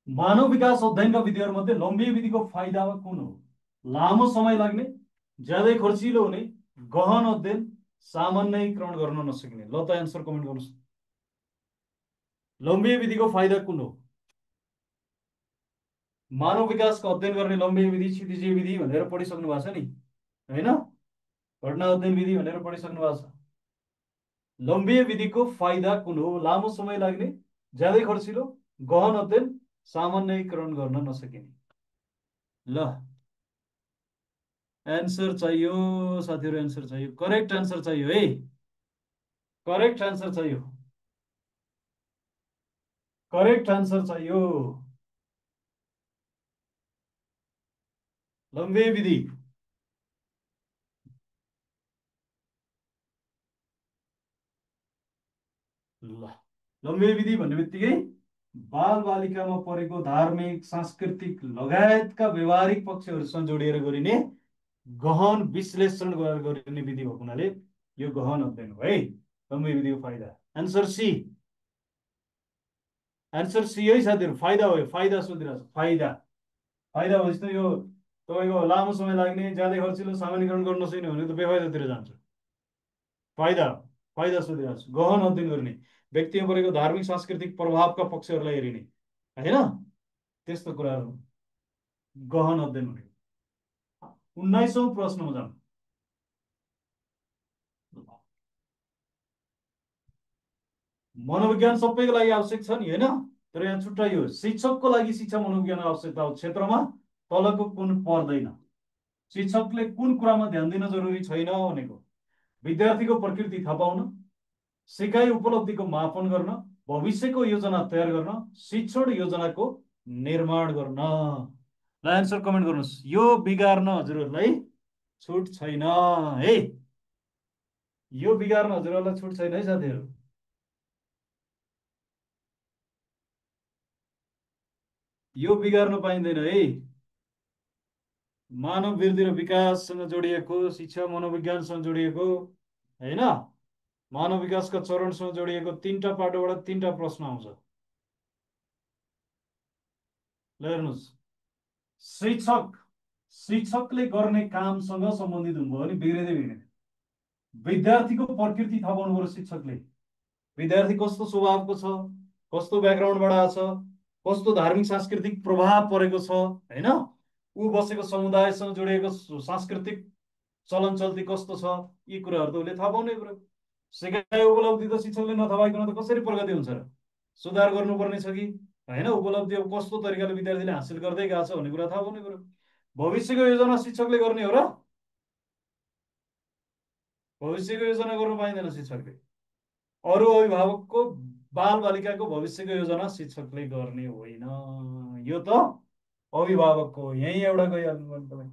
मानव विकास अध्ययनका विधिहरूमध्ये लम्बिय विधिको फाइदा कुन हो? लामो समय लाग्ने, ज्यादै खर्चिलो हुने, गहन अध्ययन, सामान्यीकरण गर्न नसकिने। ल त एन्सर कमेन्ट गर्नुहोस्। लम्बिए विधिको फाइदा कुन हो? मानव विकासको अध्ययन गर्ने लम्बिए विधि, क्षितिजीय विधि भनेर पढिसक्नु भएको छ नि, होइन? घटना अध्ययन विधि भनेर पढिसक्नु भएको छ। लम्बिए विधिको फाइदा कुन हो? लामो समय लाग्ने, ज्यादै खर्चिलो, गहन अध्ययन, सामान्यीकरण गर्न नसकिने। ल एन्सर चाहियो साथीहरू, एन्सर चाहियो, करेक्ट एन्सर चाहियो है, करेक्ट एन्सर चाहियो, करेक्ट एन्सर चाहियो। लम्बे विधि ल लम्बे विधि भन्ने बित्तिकै बाल बालिकामा परेको धार्मिक, सांस्कृतिक लगायतका व्यवहारिक पक्षहरूसँग जोडिएर गरिने गहन विश्लेषण गरेर गरिने विधि भएको हुनाले यो गहन अध्ययन हो है। लम्बे विधिको फाइदा एन्सर सी, एन्सर सी है साथीहरू, फाइदा हो। फाइदा सोधिरहेको छ, फाइदा। फाइदा भनेपछि त यो तपाईँको लामो समय लाग्ने, ज्यादै खर्चिलो, सामान्यीकरण गर्न नसक्ने भने त बेफाइदातिर जान्छ। फाइदा, फाइदा सोधिरहेको छु। गहन अध्ययन गर्ने, व्यक्तिमा परेको धार्मिक सांस्कृतिक प्रभावका पक्षहरूलाई हेरिने, होइन? त्यस्तो कुराहरू गहन अध्ययन हुने। 19औं प्रश्नमा जाउँ। मनोविज्ञान सबैको लागि आवश्यक छ नि, होइन? तर यहाँ छुट्याइयो, शिक्षकको लागि शिक्षा मनोविज्ञान आवश्यकता क्षेत्रमा तलको कुन पर्दैन? शिक्षकले कुन कुरामा ध्यान दिन जरुरी छैन भनेको? विद्यार्थीको प्रकृति थाहा पाउन, सिकाइ उपलब्धिको मापन गर्न, भविष्यको योजना तयार गर्न, शिक्षण योजनाको निर्माण गर्न। ल एन्सर कमेन्ट गर्नुहोस्। यो बिगार्न हजुरहरूलाई छुट छैन है, यो बिगार्न हजुरहरूलाई छुट छैन है साथीहरू। यो बिगार्न पाइँदैन है। मानव वृद्धि र विकाससँग जोडिएको, शिक्षा मनोविज्ञानसँग जोडिएको, होइन? मानव विकासका चरणसँग जोडिएको तीनटा पाटोबाट तीनटा प्रश्न आउँछ। ल हेर्नुहोस्, शिक्षक, शिक्षकले गर्ने कामसँग सम्बन्धित हुनुभयो भने बिग्रिँदै बिग्रिँदैन। विद्यार्थीको प्रकृति थाहा पाउनु पर्यो शिक्षकले। विद्यार्थी कस्तो स्वभावको छ, कस्तो ब्याकग्राउन्डबाट आएको छ, कस्तो धार्मिक सांस्कृतिक प्रभाव परेको छ, होइन? ऊ बसेको समुदायसँग जोडिएको सांस्कृतिक चलन चल्ती कस्तो छ, यी कुराहरू त उसले थाहा पाउनै पर्यो। सिकाइ उपलब्धि त शिक्षकले नथापाइकन त कसरी प्रगति हुन्छ र? सुधार गर्नुपर्ने छ कि होइन? उपलब्धि अब कस्तो तरिकाले विद्यार्थीले हासिल गर्दै गएको छ भन्ने कुरा थाहा पाउनै पर्यो। भविष्यको योजना शिक्षकले गर्ने हो र? भविष्यको योजना गर्नु पाइँदैन शिक्षकले। अरू अभिभावकको बाल बालिकाको भविष्यको योजना शिक्षकले गर्ने होइन, यो त अभिभावकको हो। यहीँ एउटा गइहाल्नु तपाईँ।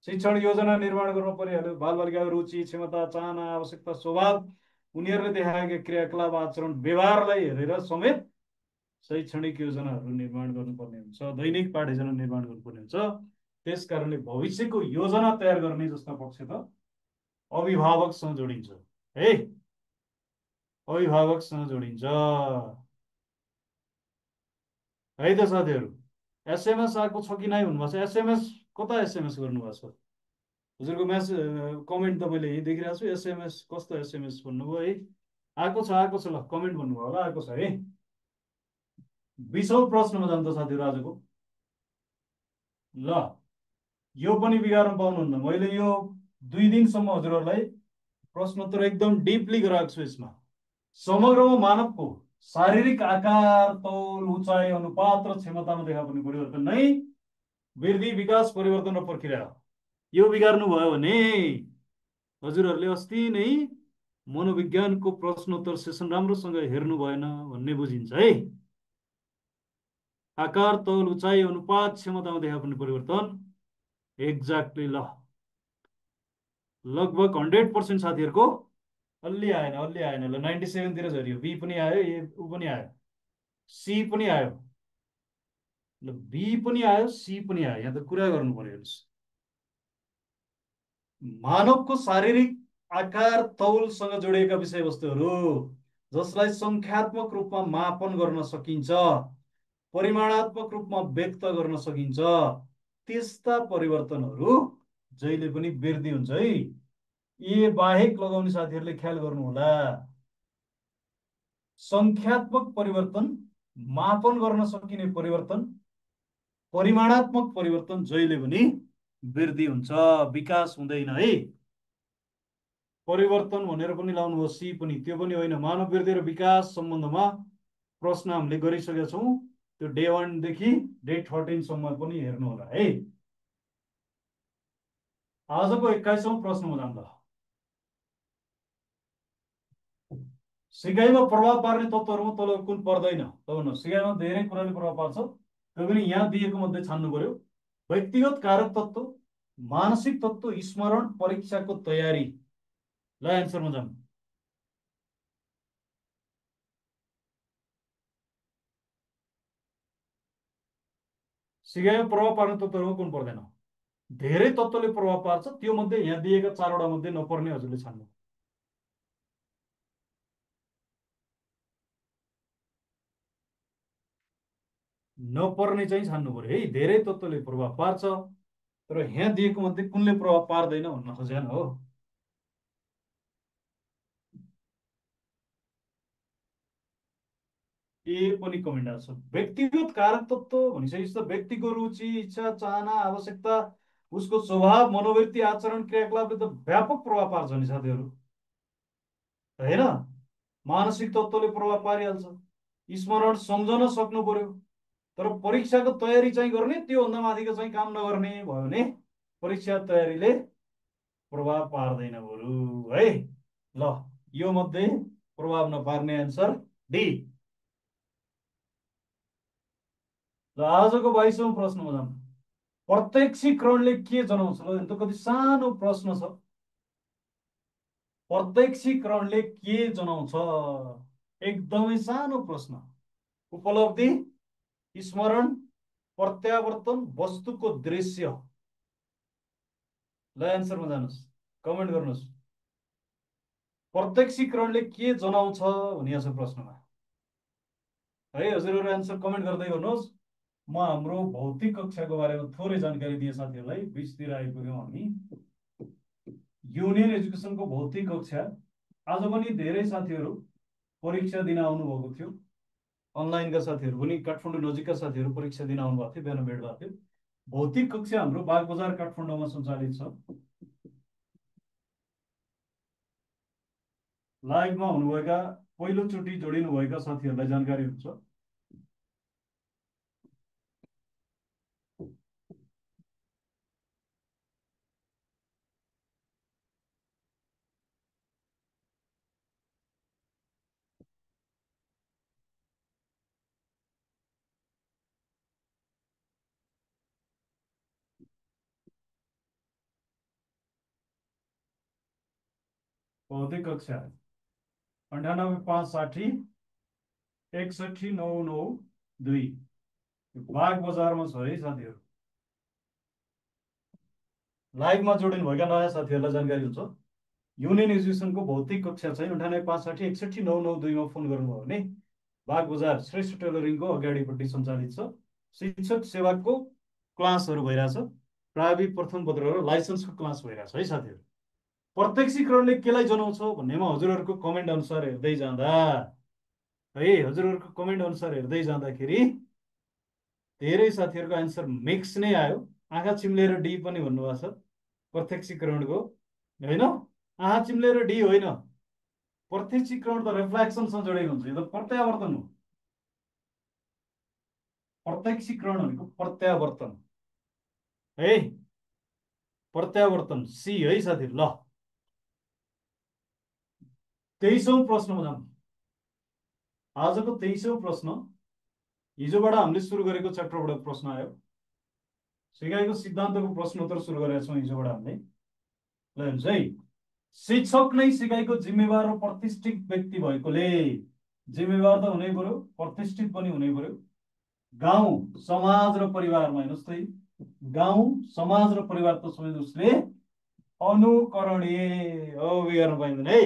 शिक्षण योजना निर्माण गर्नु परिहाल्यो। बाल बालिकाको रुचि, क्षमता, चाहना, आवश्यकता, स्वभाव, उनीहरूले देखाएका क्रियाकलाप, आचरण, व्यवहारलाई हेरेर समेत शैक्षणिक योजनाहरू निर्माण गर्नुपर्ने हुन्छ, दैनिक पाठ्ययोजना निर्माण गर्नुपर्ने हुन्छ। त्यस कारणले भविष्यको योजना तयार गर्ने जस्ता पक्ष त अभिभावकसँग जोडिन्छ है, अभिभावकसँग जोडिन्छ है त साथीहरू। एसएमएस आएको छ कि नै भन्नुभएको छ। एसएमएस कता एसएमएस गर्नुभएको छ? हजुरको म्यासेज कमेन्ट त मैले यही देखिरहेको छु। एसएमएस कस्तो एसएमएस भन्नुभयो है? आएको छ, आएको छ। ल कमेन्ट भन्नुभयो होला, आएको छ है। 20औं प्रश्नमा जान्छ साथीहरू आजको। ल यो पनि बिगार्न पाउनुहुन्न। मैले यो 2 दिनसम्म हजुरहरूलाई प्रश्नोत्तर एकदम डिपली गराएको छु। यसमा समग्रमा मानवको शारीरिक आकार, तौल, उचाइ, अनुपात र क्षमतामा देखा पर्ने परिवर्तन नै वृद्धि, विकास, परिवर्तन र प्रक्रिया हो। यो बिगार्नु भयो भने हजुरहरूले अस्ति नै मनोविज्ञानको प्रश्नोत्तर सेसन राम्रोसँग हेर्नु भएन भन्ने बुझिन्छ है। आकार, तौल, उचाइ, अनुपात, क्षमतामा देखा पर्ने परिवर्तन एक्ज्याक्टली। ल लगभग 100% साथीहरूको अलि आएन, अलि आएन। ल 97 झऱ्यो। बी पनि आयो, ए ऊ पनि आयो, सी पनि आयो। ल बी पनि आयो, सी पनि आयो। यहाँ त कुरा गर्नु पर्यो। हेर्नुहोस्, मानवको शारीरिक आकार तौलसँग जोडिएका विषयवस्तुहरू जसलाई सङ्ख्यात्मक रूपमा मापन गर्न सकिन्छ, परिमाणात्मक रूपमा व्यक्त गर्न सकिन्छ, त्यस्ता परिवर्तनहरू जहिले पनि वृद्धि हुन्छ है। ए बाहेक लगाउने साथीहरूले ख्याल गर्नुहोला। संख्यात्मक परिवर्तन, मापन गर्न सकिने परिवर्तन, परिमाणात्मक परिवर्तन जहिले पनि वृद्धि हुन्छ, विकास हुँदैन है। परिवर्तन भनेर पनि लाउनुभयो सी पनि, त्यो पनि होइन। मानव वृद्धि र विकास सम्बन्धमा प्रश्न हामीले गरिसकेका छौँ। त्यो डे 1 देखि डे 13 सम्म पनि हेर्नु होला है। आजको 21औं प्रश्नमा जाँदा, सिकाइमा प्रभाव पार्ने तत्त्वहरूमा तल कुन पर्दैन? त भन्नु, सिकाइमा धेरै कुराले प्रभाव पार्छ, त्यो पनि यहाँ दिएको मध्ये छान्नु पर्यो। व्यक्तिगत कारक तत्त्व, मानसिक तत्त्व, स्मरण, परीक्षाको तयारी। ल एन्सरमा जाउँ। सिकाइमा प्रभाव पार्ने तत्त्वहरूमा कुन पर्दैन? धेरै तत्त्वले प्रभाव पार्छ, त्यो मध्ये यहाँ दिएका 4वटा मध्ये नपर्ने हजुरले छान्नु। नपर्ने चाहिँ छान्नु पर्यो है। धेरै तत्त्वले प्रभाव पार्छ, तर यहाँ दिएको मध्ये कुनले प्रभाव पार्दैन भन्न खोजेन हो। ए पनि कमेन्ट आएको छ। व्यक्तिगत कारक तत्त्व भनिसकेपछि त व्यक्तिको रुचि, इच्छा, चाहना, आवश्यकता, उसको स्वभाव, मनोवृत्ति, आचरण, क्रियाकलापले त व्यापक प्रभाव पार्छ नि साथीहरू, होइन? मानसिक तत्त्वले प्रभाव पारिहाल्छ। स्मरण सम्झन सक्नु पर्यो, तर परीक्षाको तयारी चाहिँ गर्ने, त्योभन्दा माथिको चाहिँ काम नगर्ने भयो भने परीक्षा तयारीले प्रभाव पार्दैन बरु है। ल, यो मध्ये प्रभाव नपार्ने एन्सर डी। ल, आजको 22औं प्रश्नमा जाउँ। प्रत्यक्षीकरणले के जनाउँछ? ल, यो त कति सानो प्रश्न छ। प्रत्यक्षीकरणले के जनाउँछ? एकदमै सानो प्रश्न। उपलब्धि, स्मरण, प्रत्यावर्तन, वस्तुको दृश्य। ल एन्सरमा जानुहोस्, कमेन्ट गर्नुहोस्। प्रत्यक्षीकरणले के जनाउँछ भनिएको छ प्रश्नमा है। हजुरहरू एन्सर कमेन्ट गर्दै गर्नुहोस्। म हाम्रो भौतिक कक्षाको बारेमा थोरै जानकारी दिएँ साथीहरूलाई। 20 तिर आइपुग्यौँ हामी। युनियन एजुकेसनको भौतिक कक्षा आज पनि धेरै साथीहरू परीक्षा दिन आउनुभएको थियो। अनलाइनका साथीहरू पनि, काठमाडौँ नजिकका साथीहरू परीक्षा दिन आउनुभएको थियो, बिहान भेट भएको थियो। भौतिक कक्षा हाम्रो बागबजार काठमाडौँमा सञ्चालित छ। लाइभमा हुनुभएका, पहिलोचोटि जोडिनुभएका साथीहरूलाई जानकारी हुन्छ। भौतिक कक्षा 9856 61992 बाग बजारमा छ है साथीहरू। लाइभमा जोडिनु भएका नयाँ साथीहरूलाई जानकारी हुन्छ। युनियन एजुकेसनको भौतिक कक्षा चाहिँ 9856 61992 मा फोन गर्नुभयो भने बाग बजार श्रेष्ठ टेलरिङको अगाडिपट्टि सञ्चालित छ। शिक्षक सेवाको क्लासहरू भइरहेछ। प्राविधिक प्रथम पत्र र लाइसेन्सको क्लास भइरहेछ है साथीहरू। प्रत्यक्षीकरणले केलाई जनाउँछ भन्नेमा हजुरहरूको कमेन्ट अनुसार हेर्दै जाँदा है, हजुरहरूको कमेन्ट अनुसार हेर्दै जाँदाखेरि धेरै साथीहरूको एन्सर मिक्स नै आयो। आँखा चिम्लेर डी पनि भन्नुभएको छ प्रत्यक्षीकरणको, होइन? आँखा चिम्लेर डी होइन। प्रत्यक्षीकरण त रिफ्लेक्सनसँग जोडेको हुन्छ, यो त प्रत्यावर्तन हो। प्रत्यक्षीकरण भनेको प्रत्यावर्तन है, प्रत्यावर्तन सी है साथीहरू। ल, 23औं प्रश्नमा जाउँ। आजको 23औं प्रश्न हिजोबाट हामीले सुरु गरेको च्याप्टरबाट प्रश्न आयो। सिकाइको सिद्धान्तको प्रश्नोत्तर सुरु गरेका छौँ हिजोबाट हामीले। ल हेर्नुहोस् है, शिक्षक नै सिकाइको जिम्मेवार र प्रतिष्ठित व्यक्ति भएकोले, जिम्मेवार त हुनै पर्यो, प्रतिष्ठित पनि हुनै पर्यो। गाउँ, समाज र परिवारमा, हेर्नुहोस् त, गाउँ, समाज र परिवार त समेत उसले अनुकरणीय बिगार्नु पाइँदैन है।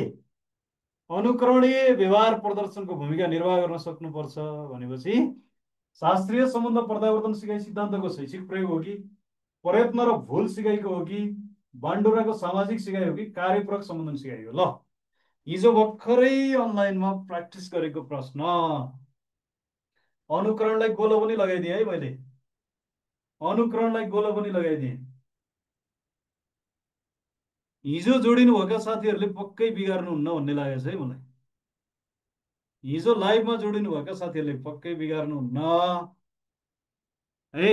अनुकरणीय व्यवहार प्रदर्शनको भूमिका निर्वाह गर्न सक्नुपर्छ भनेपछि शास्त्रीय सम्बन्ध प्रत्यावर्तन सिकाइ सिद्धान्तको शैक्षिक प्रयोग हो कि प्रयत्न र भुल सिकाइको हो कि बान्डुराको सामाजिक सिकाइ हो कि कार्यपूरक सम्बन्धन सिकाइ हो? ल, हिजो भर्खरै अनलाइनमा प्र्याक्टिस गरेको प्रश्न। अनुकरणलाई गोलो पनि लगाइदिएँ है मैले। अनुकरणलाई गोलो पनि लगाइदिएँ। हिजो जोडिनुभएका साथीहरूले पक्कै बिगार्नुहुन्न भन्ने लागेको छ है मलाई। हिजो लाइभमा जोडिनुभएका साथीहरूले पक्कै बिगार्नुहुन्न है।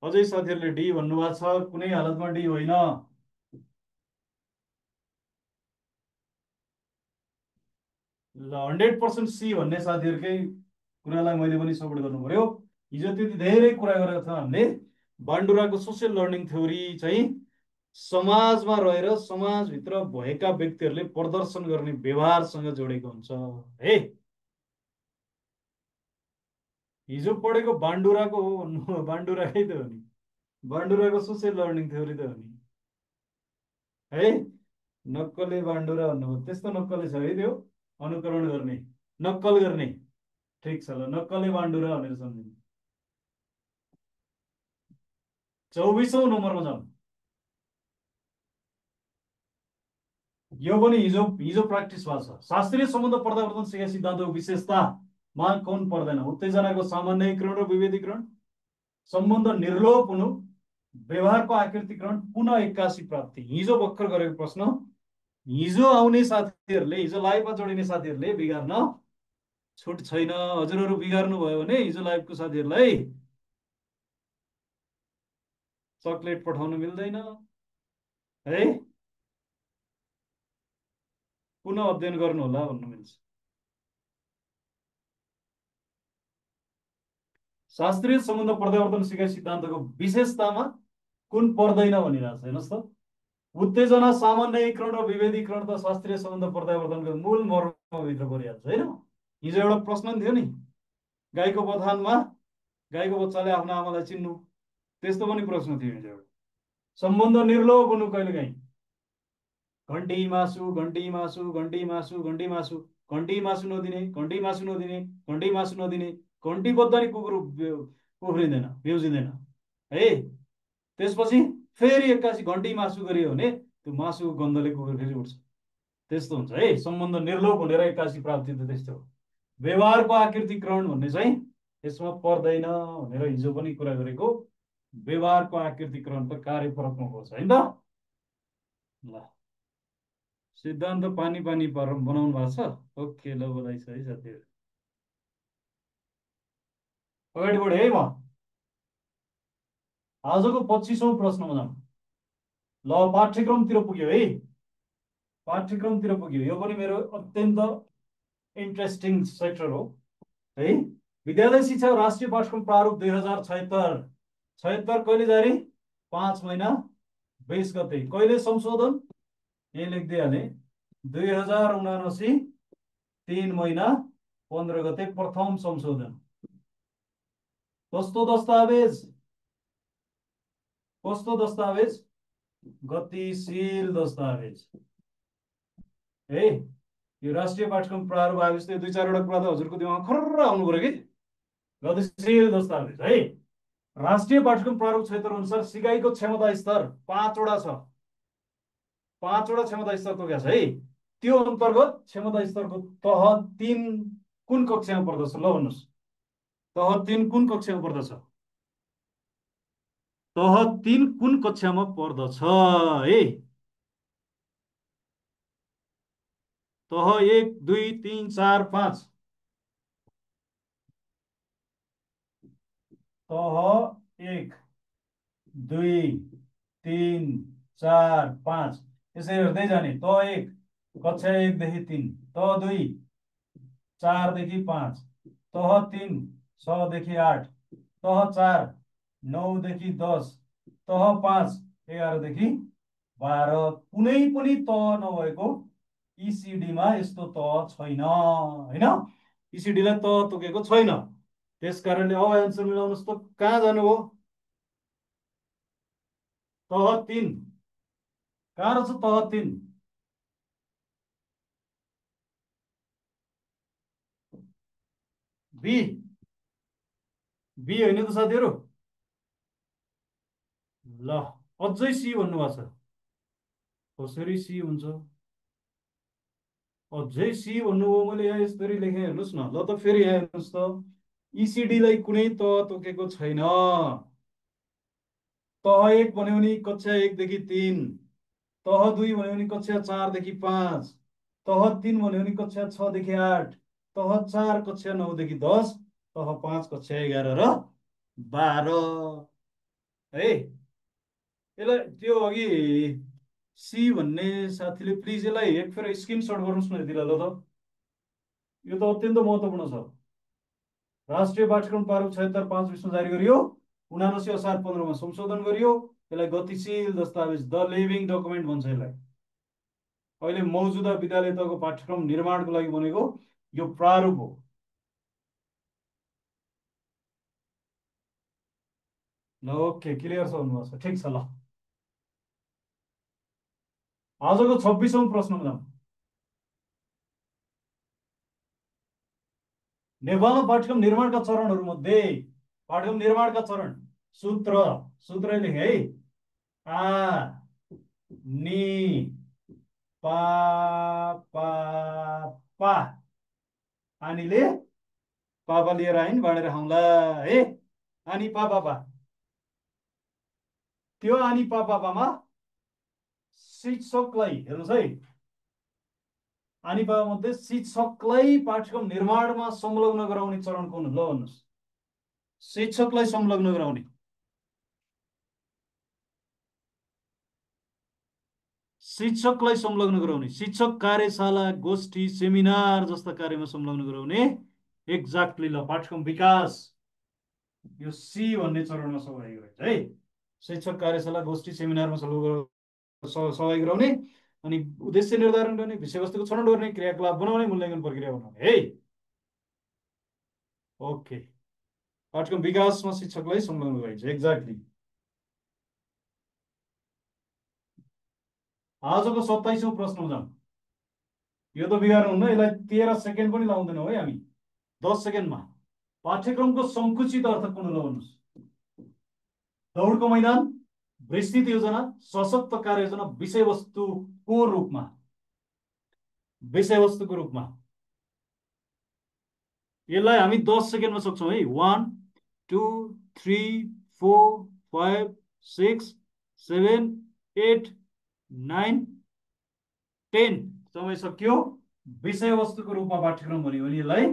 अझै साथीहरूले डी भन्नुभएको छ, कुनै हालतमा डी होइन। ल, 100% सी भन्ने साथीहरूकै कुरालाई मैले पनि सपोर्ट गर्नु पर्यो। हिजो त्यति धेरै कुरा गरेको छ हामीले। बान्डुराको सोसियल लर्निङ थ्योरी चाहिँ समाजमा रहेर समाजभित्र भएका व्यक्तिहरूले प्रदर्शन गर्ने व्यवहारसँग जोडेको हुन्छ है। हिजो पढेको बान्डुराको हो भन्नु, बान्डुराकै त हो नि। बान्डुराको सोसियल लर्निङ थ्योरी त हो नि है। नक्कले बान्डुरा भन्नुभयो, त्यस्तो नक्कले छ है त्यो। अनुकरण गर्ने, नक्कल गर्ने। ठिक छ, ल, नक्कले बान्डुरा भनेर सम्झिनु। 24औं नम्बरमा जाउँ। यो पनि हिजो हिजो प्र्याक्टिस भएको छ। शास्त्रीय सम्बन्ध प्रत्यावर्तन सिकाइ सिद्धान्तको विशेषतामा कौन पर्दैन? उत्तेजनाको सामान्यीकरण र विभेदीकरण, सम्बन्ध निर्लोप हुनु, व्यवहारको आकृतिकरण, पुनः एक्कासी प्राप्ति। हिजो भर्खर गरेको प्रश्न। हिजो आउने साथीहरूले, हिजो लाइभमा जोडिने साथीहरूले बिगार्न छुट छैन। हजुरहरू बिगार्नु भयो भने हिजो लाइभको साथीहरूलाई चक्लेट पठाउन मिल्दैन है। पुनः अध्ययन गर्नु होला भन्नु मिल्छ। शास्त्रीय सम्बन्ध प्रत्यावर्तन सिकाइ सिद्धान्तको विशेषतामा कुन पर्दैन भनिरहेको छ हेर्नुहोस् त। उत्तेजना सामान्यीकरण र विभेदीकरण त शास्त्रीय सम्बन्ध प्रत्यावर्तनको मूल मर्मभित्र परिहाल्छ होइन। हिजो एउटा प्रश्न थियो नि, गाईको बथानमा गाईको बच्चाले आफ्नो आमालाई चिन्नु, त्यस्तो पनि प्रश्न थियो हिजो एउटा। सम्बन्ध निर्लोभ हुनु, कहिले काहीँ घन्टी मासु, घन्टी मासु, घन्टी मासु, घन्टी मासु, घन्टी मासु नदिने, घन्टी मासु नदिने, घन्टी मासु नदिने, घन्टी बद्दा नि कुकुर उफ्रिँदैन, बिउजिँदैन है। त्यसपछि फेरि एक्कासी घन्टी मासु गरियो भने त्यो मासुको गन्धले कुकुर फेरि उठ्छ। त्यस्तो हुन्छ है। सम्बन्ध निर्लोभ भनेर एक्कासी प्राप्ति त त्यस्तो हो। व्यवहारको आकृतिकरण भन्ने चाहिँ यसमा पर्दैन भनेर हिजो पनि कुरा गरेको। व्यवहारको आकृतिकरण त कार्यपरकमा पर्छ होइन त। ल, सिद्धान्त पानी पानी पारेर बनाउनु भएको छ। ओके, ल, बधाई छ है साथीहरू। अगाडि बढेँ है म। आजको 25औं प्रश्नमा जाउँ। ल, पाठ्यक्रमतिर पुग्यो है। पाठ्यक्रमतिर पुग्यो। यो पनि मेरो अत्यन्त इन्ट्रेस्टिङ सेक्टर हो है। विद्यालय शिक्षा राष्ट्रिय पाठ्यक्रम प्रारूप 2076। 76 कहिले जारी? 5 महिना 20 गते। कहिले संशोधन? यही लेख्दै हालेँ, 2079 3 महिना 15 गते प्रथम संशोधन। कस्तो दस्तावेज? कस्तो दस्तावेज? गतिशील दस्तावेज है। यो राष्ट्रिय पाठ्यक्रम प्रारूप आएपछि दुई चारवटा कुरा त हजुरको दिमागमा खर्र आउनु पर्यो कि। गतिशील दस्तावेज है। राष्ट्रिय पाठ्यक्रम प्रारूप 76 अनुसार सिकाइको क्षमता स्तर 5वटा छ। 5वटा क्षमता स्तर तोकेको छ है। त्यो अन्तर्गत क्षमता स्तरको तह 3 कुन कक्षामा पर्दछ? ल, भन्नुहोस्। तह 3 कुन कक्षामा पर्दछ? तह 3 कुन कक्षामा पर्दछ है? तह 1 2 3 4 5। तह 1 2 3 4 5 यसरी हेर्दै जाने। तह 1 कक्षा 1 देखि 3, तह 2 4 देखि 5, तह 3 6 देखि 8, तह 4 9 देखि 10, तह 5 11 देखि 12। कुनै पनि तह नभएको इसिडीमा यस्तो तह छैन होइन। इसिडीलाई तह तोकेको छैन। त्यस कारणले अब एन्सर मिलाउनुहोस् त। कहाँ जानुभयो? तह 3 कहाँ रहेछ? तह 3 बी। बी होइन त साथीहरू। ल, अझै सी भन्नुभएको छ। कसरी सी हुन्छ? अझै सी भन्नुभयो। मैले यहाँ यसरी लेखेँ, हेर्नुहोस् न। ल त फेरि यहाँ हेर्नुहोस् त, इसिडीलाई कुनै तह तोकेको छैन। तह एक भन्यो भने कक्षा 1 देखि 3, तह 2 भन्यो भने कक्षा 4 देखि 5, तह 3 भन्यो भने कक्षा 6 देखि 8, तह 4 कक्षा 9 देखि 10, तह 5 कक्षा 11 र 12 है। यसलाई त्यो अघि सी भन्ने साथीले प्लिज यसलाई एक फेर स्क्रिनसट गर्नुहोस् न यतिलाई। ल त यो त अत्यन्त महत्त्वपूर्ण छ। राष्ट्रिय पाठ्यक्रम प्रारूप 76/5 जारी गरियो, 79 असार 15 संशोधन गरियो। यसलाई गतिशील दस्तावेज, द लिभिङ डकुमेन्ट भन्छ यसलाई। अहिले मौजुदा विद्यालय तहको पाठ्यक्रम निर्माणको लागि बनेको यो प्रारूप हो। ल ओके, क्लियर छ भन्नुभएको छ, ठिक छ। ल आजको 26औं प्रश्नमा जाउँ। नेपालमा पाठ्यक्रम निर्माणका चरणहरूमध्ये, पाठ्यक्रम निर्माणका चरण, सूत्र सूत्र लेखेँ है। आ नि पा पा पा, आनीले पापा लिएर आइन्, बाँडेर खाउँला है। आनी पा पापा, त्यो आनी पा पापामा शिक्षकलाई हेर्नुहोस् है, आनी पापा मध्ये शिक्षकलाई पाठ्यक्रम निर्माणमा संलग्न गराउने चरण कुन? ल भन्नुहोस्। शिक्षकलाई संलग्न गराउने, शिक्षकलाई संलग्न गराउने, शिक्षक कार्यशाला, गोष्ठी, सेमिनार जस्ता कार्यमा संलग्न गराउने। एक्ज्याक्टली। ल पाठ्यक्रम विकास, यो सी भन्ने चरणमा सहभागी गराइन्छ है। शिक्षक कार्यशाला, गोष्ठी, सेमिनारमा सहभागी गराउने, अनि उद्देश्य निर्धारण गर्ने, विषयवस्तुको छनौट गर्ने, क्रियाकलाप बनाउने, मूल्याङ्कन प्रक्रिया बनाउने है। ओके, पाठ्यक्रम विकासमा शिक्षकलाई संलग्न गराइन्छ। एक्ज्याक्टली। आजको 27औं प्रश्नमा जाउँ। यो त बिगार्नुहुन्न, यसलाई 13 सेकेन्ड पनि लाउँदैनौँ है हामी, 10 सेकेन्डमा। पाठ्यक्रमको सङ्कुचित अर्थ कुन हो भन्नुहोस्। दौडको मैदान, विस्तृत योजना, सशक्त कार्ययोजना, विषयवस्तुको रूपमा, विषयवस्तुको रूपमा। यसलाई हामी 10 सेकेन्डमा सक्छौँ है। 1 2 3 4 5 6 7 8 9 10, समय सक्यो। विषयवस्तुको रूपमा पाठ्यक्रम भन्यो भने यसलाई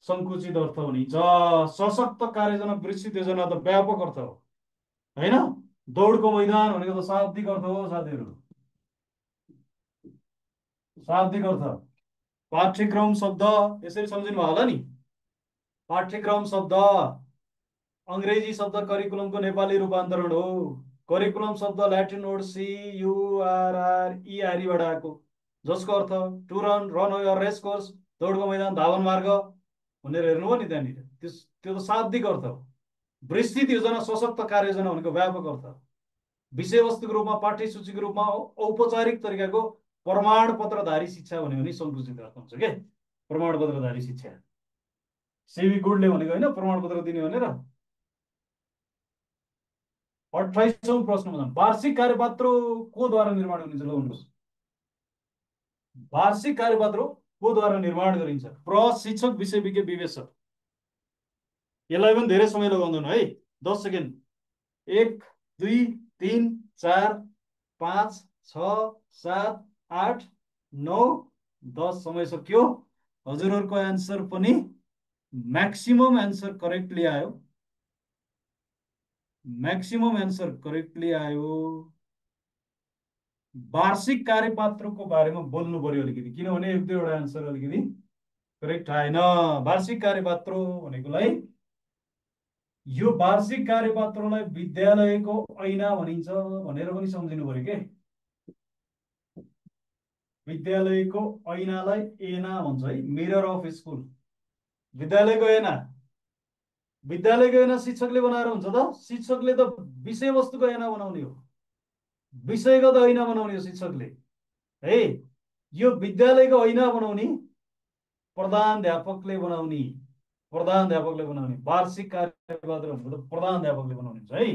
सङ्कुचित अर्थ भनिन्छ। सशक्त कार्ययोजना, विस्तृत योजना त व्यापक अर्थ हो होइन। दौडको मैदान भनेको त शाब्दिक अर्थ हो साथीहरू, शाब्दिक अर्थ। पाठ्यक्रम शब्द यसरी सम्झिनु भयो होला नि। पाठ्यक्रम शब्द अङ्ग्रेजी शब्द करिकुलमको नेपाली रूपान्तरण हो। करिकुलम शब्द ल्याटिन वर्ड CURRERबाट आएको, जसको अर्थ to run, run race course, दौडको मैदान, धावन मार्ग भनेर हेर्नुभयो नि त्यहाँनिर। त्यो त शाब्दिक अर्थ हो। विस्तृत योजना, सशक्त कार्ययोजना भनेको व्यापक अर्थ। विषयवस्तुको रूपमा, पाठ्यसूचीको रूपमा, औपचारिक तरिकाको प्रमाणपत्रधारी शिक्षा भन्यो भने सङ्कुचित अर्थ हुन्छ के। प्रमाणपत्रधारी शिक्षा, सेवी गुडले भनेको होइन प्रमाणपत्र दिने भनेर। 28औं प्रश्नमा जाउँ। वार्षिक कार्यपत्र को द्वारा निर्माण गरिन्छ? ल भन्नुहोस्। वार्षिक कार्यपत्र को द्वारा निर्माण गरिन्छ? प्रशिक्षक, विषय विज्ञ, विवेचक। यसलाई पनि धेरै समय लगाउँदैन है। 10 सेकेन्ड। 1 2 3 4 5 6 7 8 9 10, समय सक्यो। हजुरहरूको एन्सर पनि म्याक्सिमम एन्सर करेक्टली आयो, म्याक्सिमम एन्सर करेक्टली आयो। वार्षिक कार्यपत्रको बारेमा बोल्नु पर्यो अलिकति, किनभने 1-2वटा एन्सर अलिकति करेक्ट आएन। वार्षिक कार्यपत्र भनेकोलाई, यो वार्षिक कार्यपत्रलाई विद्यालयको ऐना भनिन्छ भनेर पनि सम्झिनु पर्यो के। विद्यालयको ऐनालाई ऐना भन्छ है, मिरर अफ स्कुल। विद्यालयको ऐना, विद्यालयको ऐना शिक्षकले बनाएर हुन्छ त? शिक्षकले त विषयवस्तुको ऐना बनाउने हो, विषयगत ऐना बनाउने हो शिक्षकले है। यो विद्यालयको ऐना बनाउने प्रधानाध्यापकले बनाउने, प्रधानाध्यापकले बनाउने। वार्षिक कार्यपत्र भनेको त प्रधानाध्यापकले बनाउने हुन्छ है।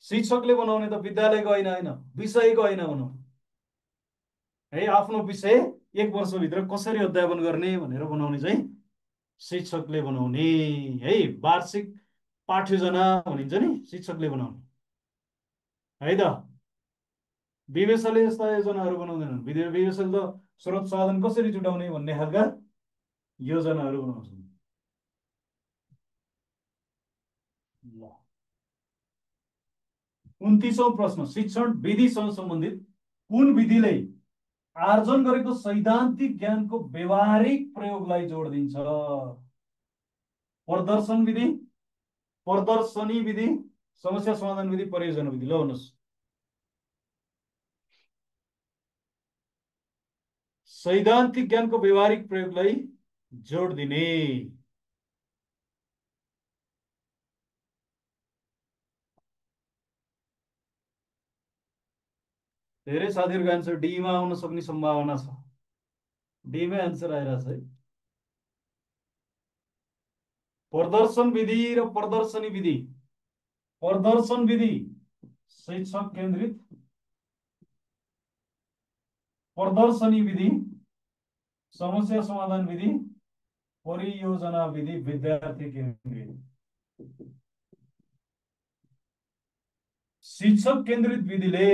शिक्षकले बनाउने त विद्यालयको होइन होइन विषयको होइन भनौँ है। आफ्नो विषय 1 वर्षभित्र कसरी अध्यापन गर्ने भनेर बनाउने चाहिँ शिक्षकले बनाउने है। वार्षिक पाठ्योजना भनिन्छ नि शिक्षकले बनाउने है त। विवेशले यस्ता योजनाहरू बनाउँदैनन्। विवेशले त स्रोत साधन कसरी जुटाउने भन्ने खालका योजनाहरू बनाउँछन्। ल 29औं प्रश्न, शिक्षण विधिसँग सम्बन्धित कुन विधिले आर्जन गरेको सैद्धान्तिक ज्ञानको व्यवहारिक प्रयोगलाई जोड दिन्छ? प्रदर्शन विधि, प्रदर्शनी विधि, समस्या समाधान विधि, परियोजना विधि। ल भन्नुहोस्। सैद्धान्तिक ज्ञानको व्यवहारिक प्रयोगलाई जोड दिने धेरै साथीहरूको एन्सर डीमा आउन सक्ने सम्भावना छ। डीमै एन्सर आइरहेछ है। प्रदर्शन विधि र प्रदर्शनी विधि। प्रदर्शन विधि शिक्षक केन्द्रित, प्रदर्शनी विधि समस्या समाधान विधि, परियोजना विधि विद्यार्थी केन्द्रित। शिक्षक केन्द्रित विधिले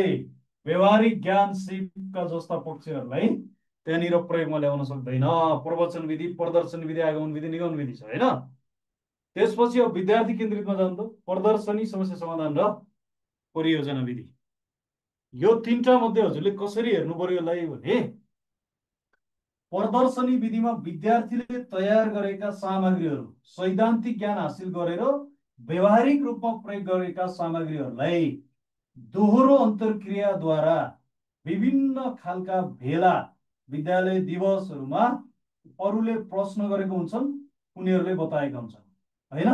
व्यवहारिक ज्ञान सिपका जस्ता पक्षहरूलाई त्यहाँनिर प्रयोगमा ल्याउन सक्दैन। प्रवचन विधि, प्रदर्शन विधि, आगमन विधि, निगमन विधि छ होइन। त्यसपछि अब विद्यार्थी केन्द्रितमा जानु त प्रदर्शनी, समस्या समाधान र परियोजना विधि। यो तीनटा मध्ये हजुरले कसरी हेर्नु पर्यो यसलाई भने प्रदर्शनी विधिमा विद्यार्थीले तयार गरेका सामग्रीहरू, सैद्धान्तिक ज्ञान हासिल गरेर व्यवहारिक रूपमा प्रयोग गरेका सामग्रीहरूलाई दोहोरो अन्तर्क्रियाद्वारा विभिन्न खालका भेला, विद्यालय दिवसहरूमा अरूले प्रश्न गरेको हुन्छन्, उनीहरूले बताएका हुन्छन् होइन।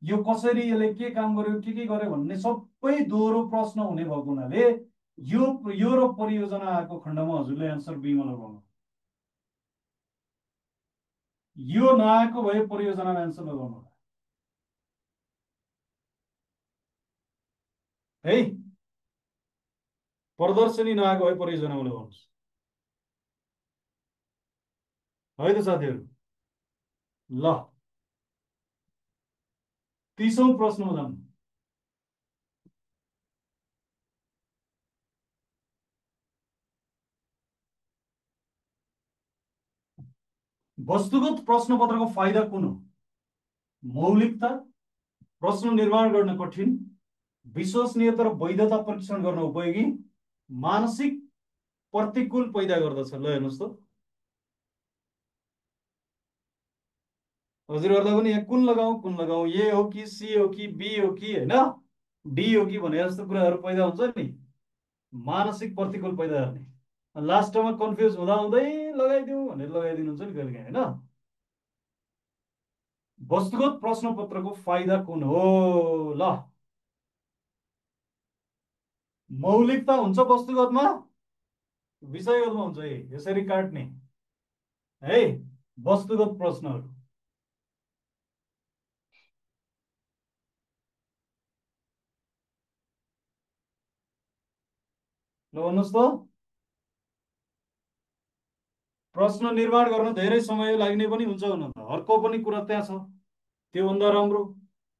यो कसरी, यसले के काम गर्यो, के गर्यो भन्ने सबै दोहोरो प्रश्न हुने भएको हुनाले यो र परियोजना आएको खण्डमा हजुरले एन्सर बीमा लगाउनु। यो नआएको भए परियोजनामा एन्सर लगाउनु है। प्रदर्शनी नआएको भए परियोजनामा लगाउनुहोस् है त साथीहरू। ल 30औं प्रश्नमा जाउँ। वस्तुगत प्रश्नपत्रको फाइदा कुन हो? मौलिकता, प्रश्न निर्माण गर्न कठिन, विश्वसनीयता र वैधता परीक्षण गर्न उपयोगी, मानसिक प्रतिकूल पैदा गर्दछ। ल हेर्नुहोस् त हजुरहरूलाई पनि यहाँ कुन लगाऊ, ए हो कि सी हो कि बी हो कि होइन डी हो कि भने जस्तो कुराहरू पैदा हुन्छ नि। मानसिक प्रतिकूल पैदा गर्ने, लास्टमा कन्फ्युज हुँदा हुँदै लगाइदिउँ भनेर लगाइदिनुहुन्छ नि कहिले काहीँ होइन। वस्तुगत प्रश्नपत्रको फाइदा कुन हो? ल मौलिकता हुन्छ वस्तुगतमा, विषयगतमा हुन्छ है। यसरी काट्ने है वस्तुगत प्रश्नहरू। ल भन्नुहोस् त प्रश्न निर्माण गर्न धेरै समय लाग्ने पनि हुन्छ हुन त, अर्को पनि कुरा त्यहाँ छ। त्योभन्दा राम्रो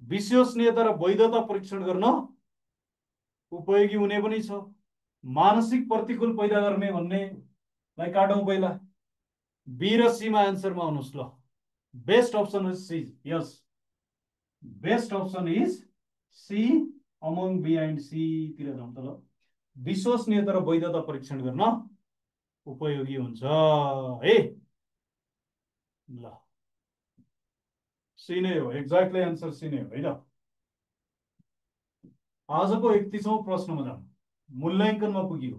विश्वसनीयता र वैधता परीक्षण गर्न उपयोगी हुने पनि छ। मानसिक प्रतिकूल पैदा गर्ने भन्नेलाई काटौँ पहिला। बी र सीमा एन्सरमा आउनुहोस्। ल best option is C. Yes best option is C among B and C तिर जाउँ त। ल विश्वसनीयता र वैधता परीक्षण गर्न उपयोगी हुन्छ है। ल सी नै हो, एक्ज्याक्टली एन्सर सी नै हो है। ल आजको 31औं प्रश्नमा जाउँ। मूल्याङ्कनमा पुग्यो।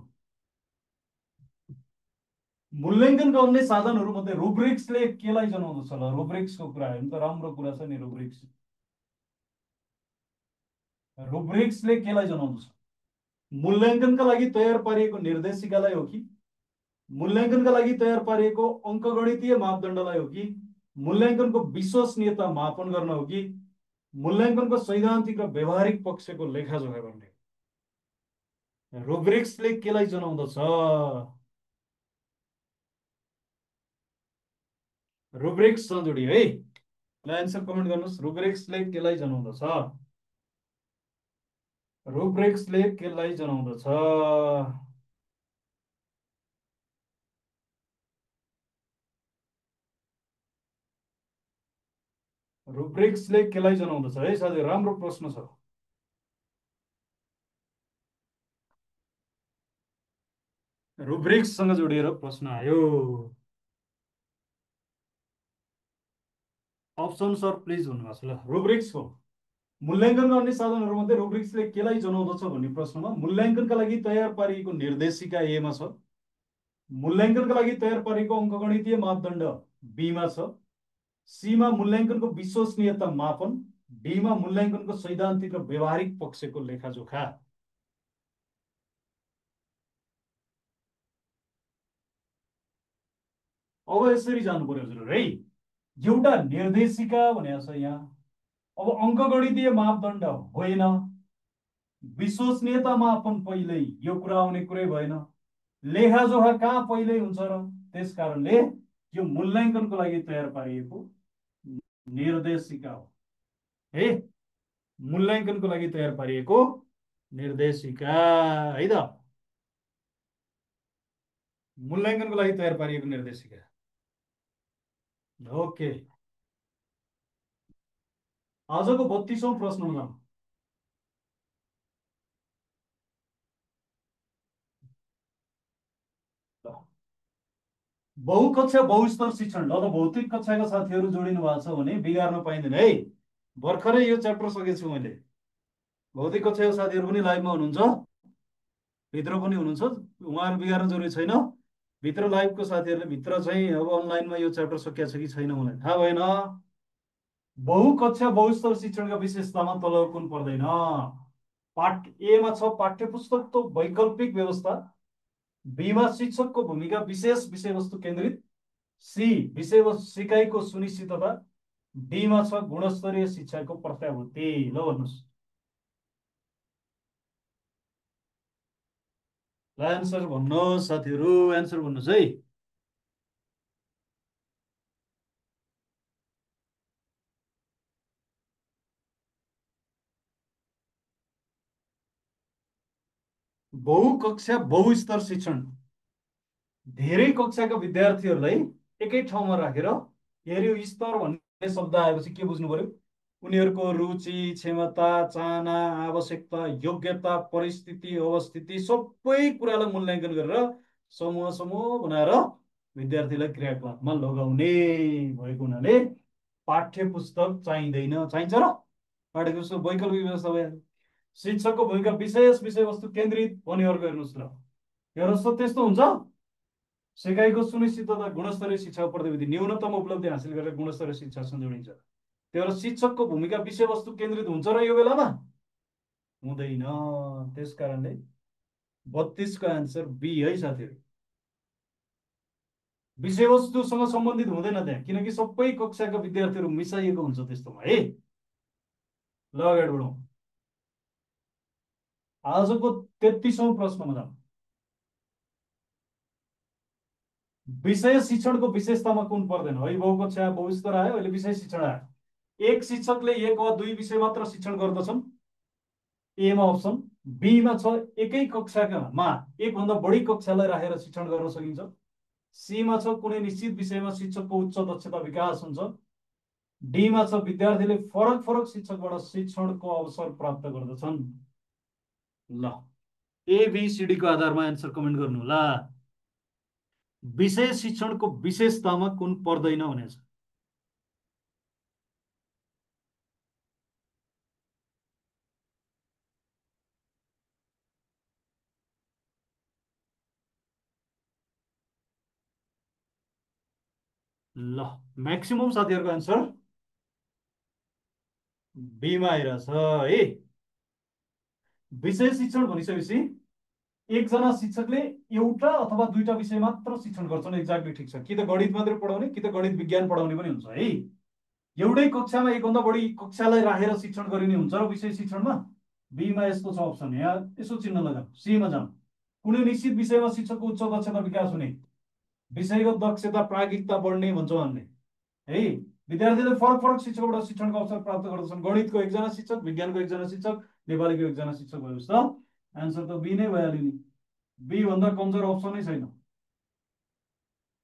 मूल्याङ्कनका अन्य साधनहरू मध्ये रुब्रिक्सले केलाई जनाउँदछ? ल रुब्रिक्सको कुरा हेर्नु त, राम्रो कुरा छ नि रुब्रिक्स। रुब्रिक्सले केलाई जनाउँदछ? मूल्याङ्कनका लागि तयार पारिएको निर्देशिकालाई हो कि मूल्याङ्कनका लागि तयार पारिएको अङ्कगणितीय मापदण्डलाई हो कि मूल्याङ्कनको विश्वसनीयता मापन गर्न हो कि मूल्याङ्कनको सैद्धान्तिक र व्यवहारिक पक्षको लेखाजोखा गर्ने? रुब्रिक्सले केलाई जनाउँदछ? रुब्रिक्ससँग जोडियो है। ल एन्सर कमेन्ट गर्नुहोस्, रुब्रिक्सले केलाई जनाउँदछ? रुब्रिक्सले केलाई जनाउँदछ? रुब्रिक्सले केलाई जनाउँदछ है साथी, राम्रो प्रश्न छ। रुब्रिक्ससँग जोडिएर प्रश्न आयो। अप्सन सर प्लिज भन्नुभएको छ। ल रुब्रिक्स हो मूल्याङ्कन गर्ने साधनहरूमध्ये रुब्रिक्सले केलाई जनाउँदछ भन्ने प्रश्नमा मूल्याङ्कनका लागि तयार पारिएको निर्देशिका एमा छ, मूल्याङ्कनका लागि तयार पारिएको अङ्कगणितीय मापदण्ड बीमा छ, सीमा मूल्याङ्कनको विश्वसनीयता मापन, डीमा मूल्याङ्कनको सैद्धान्तिक र व्यवहारिक पक्षको लेखाजोखा। अब यसरी जानु पर्यो हजुर है। एउटा निर्देशिका भनेको छ यहाँ। अब अङ्कगणितीय मापदण्ड होइन, विश्वसनीयता मापन पहिल्यै, यो कुरा आउने कुरै भएन, लेखाजोखा कहाँ पहिल्यै हुन्छ र? त्यस कारणले यो मूल्याङ्कनको लागि तयार पारिएको निर्देशिका हो है, मूल्याङ्कनको लागि तयार पारिएको निर्देशिका है त, मूल्याङ्कनको लागि तयार पारिएको निर्देशिका। ओके, आजको 32औं प्रश्नमा बहुकक्षा बहुस्तर शिक्षण। ल त भौतिक कक्षाका साथीहरू जोडिनु भएको छ भने बिगार्न पाइँदैन है। भर्खरै यो च्याप्टर सकेछु मैले। भौतिक कक्षाका साथीहरू पनि लाइभमा हुनुहुन्छ, भित्र पनि हुनुहुन्छ, उहाँहरू बिगार्न जरुरी छैन। भित्र लाइभको साथीहरूले भित्र चाहिँ अब अनलाइनमा यो च्याप्टर सकिएको छ कि छैन मलाई थाहा भएन। बहुकक्षा बहुस्तर शिक्षणका विशेषतामा तल कुन पर्दैन? पाठ एमा छ पाठ्य पुस्तकको वैकल्पिक व्यवस्था, बीमा शिक्षकको भूमिका विशेष विषयवस्तु केन्द्रित, सी विषय सिकाइको सुनिश्चितता, डीमा छ गुणस्तरीय शिक्षाको प्रत्याभूति। ल भन्नुहोस्, ल एन्सर भन्नुहोस् साथीहरू, एन्सर भन्नुहोस् है। बहुकक्षा बहुस्तर शिक्षण धेरै कक्षाका विद्यार्थीहरूलाई एकै ठाउँमा राखेर, हेऱ्यो स्तर भन्ने शब्द आएपछि के बुझ्नु पर्यो? उनीहरूको रुचि, क्षमता, चाहना, आवश्यकता, योग्यता, परिस्थिति, अवस्थिति सबै कुरालाई मूल्याङ्कन गरेर समूह समूह बनाएर विद्यार्थीलाई क्रियाकलापमा लगाउने भएको हुनाले पाठ्य पुस्तक चाहिँदैन। चाहिन्छ र? पाठ्य पुस्तक वैकल्पिक व्यवस्था भइहाल्यो। शिक्षकको भूमिका विशेष विषयवस्तु केन्द्रित भने अर्को हेर्नुहोस्। ल हेर्नुहोस् त, त्यस्तो हुन्छ। सिकाइको सुनिश्चितता गुणस्तरीय शिक्षा प्रतिविधि, न्यूनतम उपलब्धि हासिल गरेर गुणस्तरीय शिक्षासँग जोडिन्छ। त्यही भएर शिक्षकको भूमिका विषयवस्तु केन्द्रित हुन्छ र यो बेलामा? हुँदैन। त्यस कारणले 32 को एन्सर बी है साथीहरू। विषयवस्तुसँग सम्बन्धित हुँदैन त्यहाँ, किनकि सबै कक्षाका विद्यार्थीहरू मिसाइएको हुन्छ त्यस्तोमा है। ल अगाडि बढौँ। आजको 33औं प्रश्नमा जाउँ। विषय शिक्षणको विशेषतामा कुन पर्दैन? है बहुकक्षा बहुस्तर आयो, अहिले विषय शिक्षण आयो। एक शिक्षकले एक वा दुई विषय मात्र शिक्षण गर्दछन्, एमा अप्सन, बीमा छ एकै कक्षामा एकभन्दा बढी कक्षालाई राखेर शिक्षण गर्न सकिन्छ, सीमा छ कुनै निश्चित विषयमा शिक्षकको उच्च दक्षता विकास हुन्छ, डीमा छ विद्यार्थीले फरक फरक शिक्षकबाट शिक्षणको अवसर प्राप्त गर्दछन्। ल एबिसिडीको आधारमा एन्सर कमेन्ट गर्नु होला। विषय शिक्षणको विशेषतामा कुन पर्दैन भनेछ? ल म्याक्सिमम साथीहरूको एन्सर बीमा आइरहेछ है। विषय शिक्षण भनिसकेपछि एकजना शिक्षकले एउटा अथवा दुईटा विषय मात्र शिक्षण गर्छन्, एक्ज्याक्टली ठिक छ। कि त गणित मात्रै पढाउने, कि त गणित विज्ञान पढाउने पनि हुन्छ है। एउटै कक्षामा एकभन्दा बढी कक्षालाई राखेर शिक्षण गरिने हुन्छ र विषय शिक्षणमा? बीमा यस्तो छ अप्सन, यहाँ यसो चिन्ह लगाऊ, सीमा जाउँ। कुनै निश्चित विषयमा शिक्षकको उच्च दक्षता विकास हुने, विषयगत दक्षता प्राज्ञिकता बढ्ने भन्छौँ हामीले है। विद्यार्थीले फरक फरक शिक्षकबाट शिक्षणको अवसर प्राप्त गर्दछन्। गणितको एकजना शिक्षक, विज्ञानको एकजना शिक्षक, नेपालीको एकजना शिक्षक भएपछि त एन्सर त बी नै भइहाल्यो नि। बी भन्दा कमजोर अप्सन नै छैन,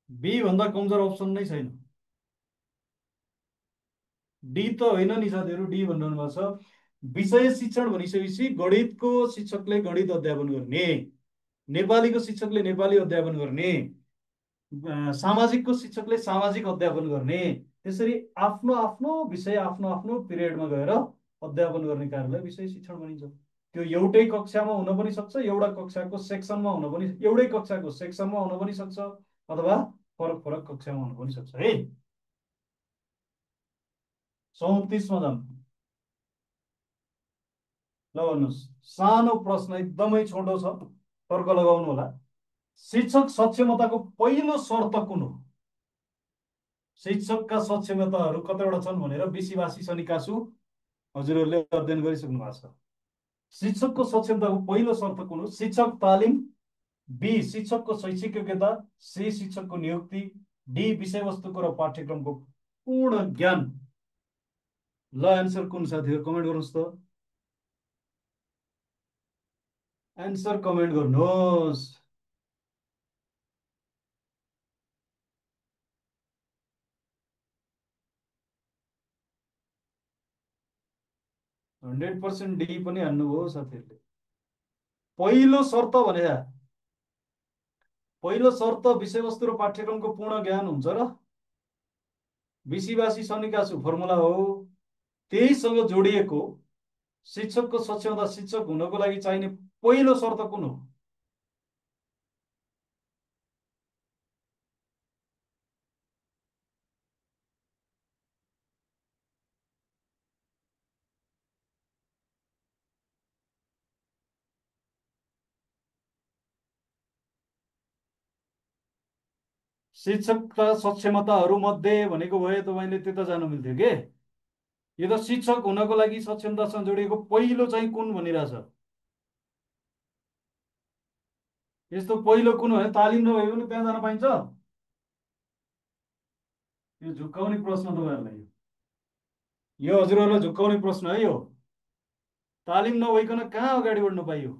बी भन्दा कमजोर अप्सन नै छैन। डी त होइन नि साथीहरू, डी भनिरहनु भएको छ। विषय शिक्षण भनिसकेपछि गणितको शिक्षकले गणित अध्यापन गर्ने, नेपालीको शिक्षकले नेपाली अध्यापन गर्ने, सामाजिकको शिक्षकले सामाजिक अध्यापन गर्ने, त्यसरी आफ्नो आफ्नो विषय आफ्नो आफ्नो पिरियडमा गएर अध्यापन गर्ने कार्यलाई विषय शिक्षण भनिन्छ। त्यो एउटै कक्षामा हुन पनि सक्छ, एउटा कक्षाको सेक्सनमा हुन पनि, एउटै कक्षाको सेक्सनमा हुन पनि सक्छ, अथवा फरक फरक कक्षामा हुन पनि सक्छ है। 34मा जाउँ। ल भन्नुहोस्, सानो प्रश्न एकदमै छोटो छ, तर्क लगाउनु होला। शिक्षक सक्षमताको पहिलो शर्त कुन हो? शिक्षकका सक्षमताहरू कतिवटा छन् भनेर बिसीबासी शनिकासु हजुरहरूले अध्ययन गरिसक्नु भएको छ। शिक्षकको सक्षमताको पहिलो शर्त कुन हो? शिक्षक तालिम, बी शिक्षकको शैक्षिक योग्यता, सी शिक्षकको नियुक्ति, डी विषयवस्तुको र पाठ्यक्रमको पूर्ण ज्ञान। ल एन्सर कुन साथीहरू कमेन्ट गर्नुहोस् त, एन्सर कमेन्ट गर्नुहोस्। 100% डी पनि हान्नुभयो साथीहरूले। पहिलो शर्त भने, पहिलो शर्त विषयवस्तु र पाठ्यक्रमको पूर्ण ज्ञान हुन्छ र बिसीबासी शनिकासु फर्मुला हो, त्यहीसँग जोडिएको शिक्षकको सक्षमता, शिक्षक हुनको लागि चाहिने पहिलो शर्त कुन हो? शिक्षकका सक्षमताहरू मध्ये भनेको भए तपाईँले त्यता जानु मिल्थ्यो के। यो त शिक्षक हुनको लागि सक्षमतासँग जोडिएको पहिलो चाहिँ कुन भनिरहेछ। यस्तो पहिलो कुन भने तालिम नभए पनि त्यहाँ जान पाइन्छ? यो झुक्काउने प्रश्न तपाईँहरूलाई, यो हजुरहरूलाई झुक्काउने प्रश्न है यो। तालिम नभइकन कहाँ अगाडि बढ्न पाइयो?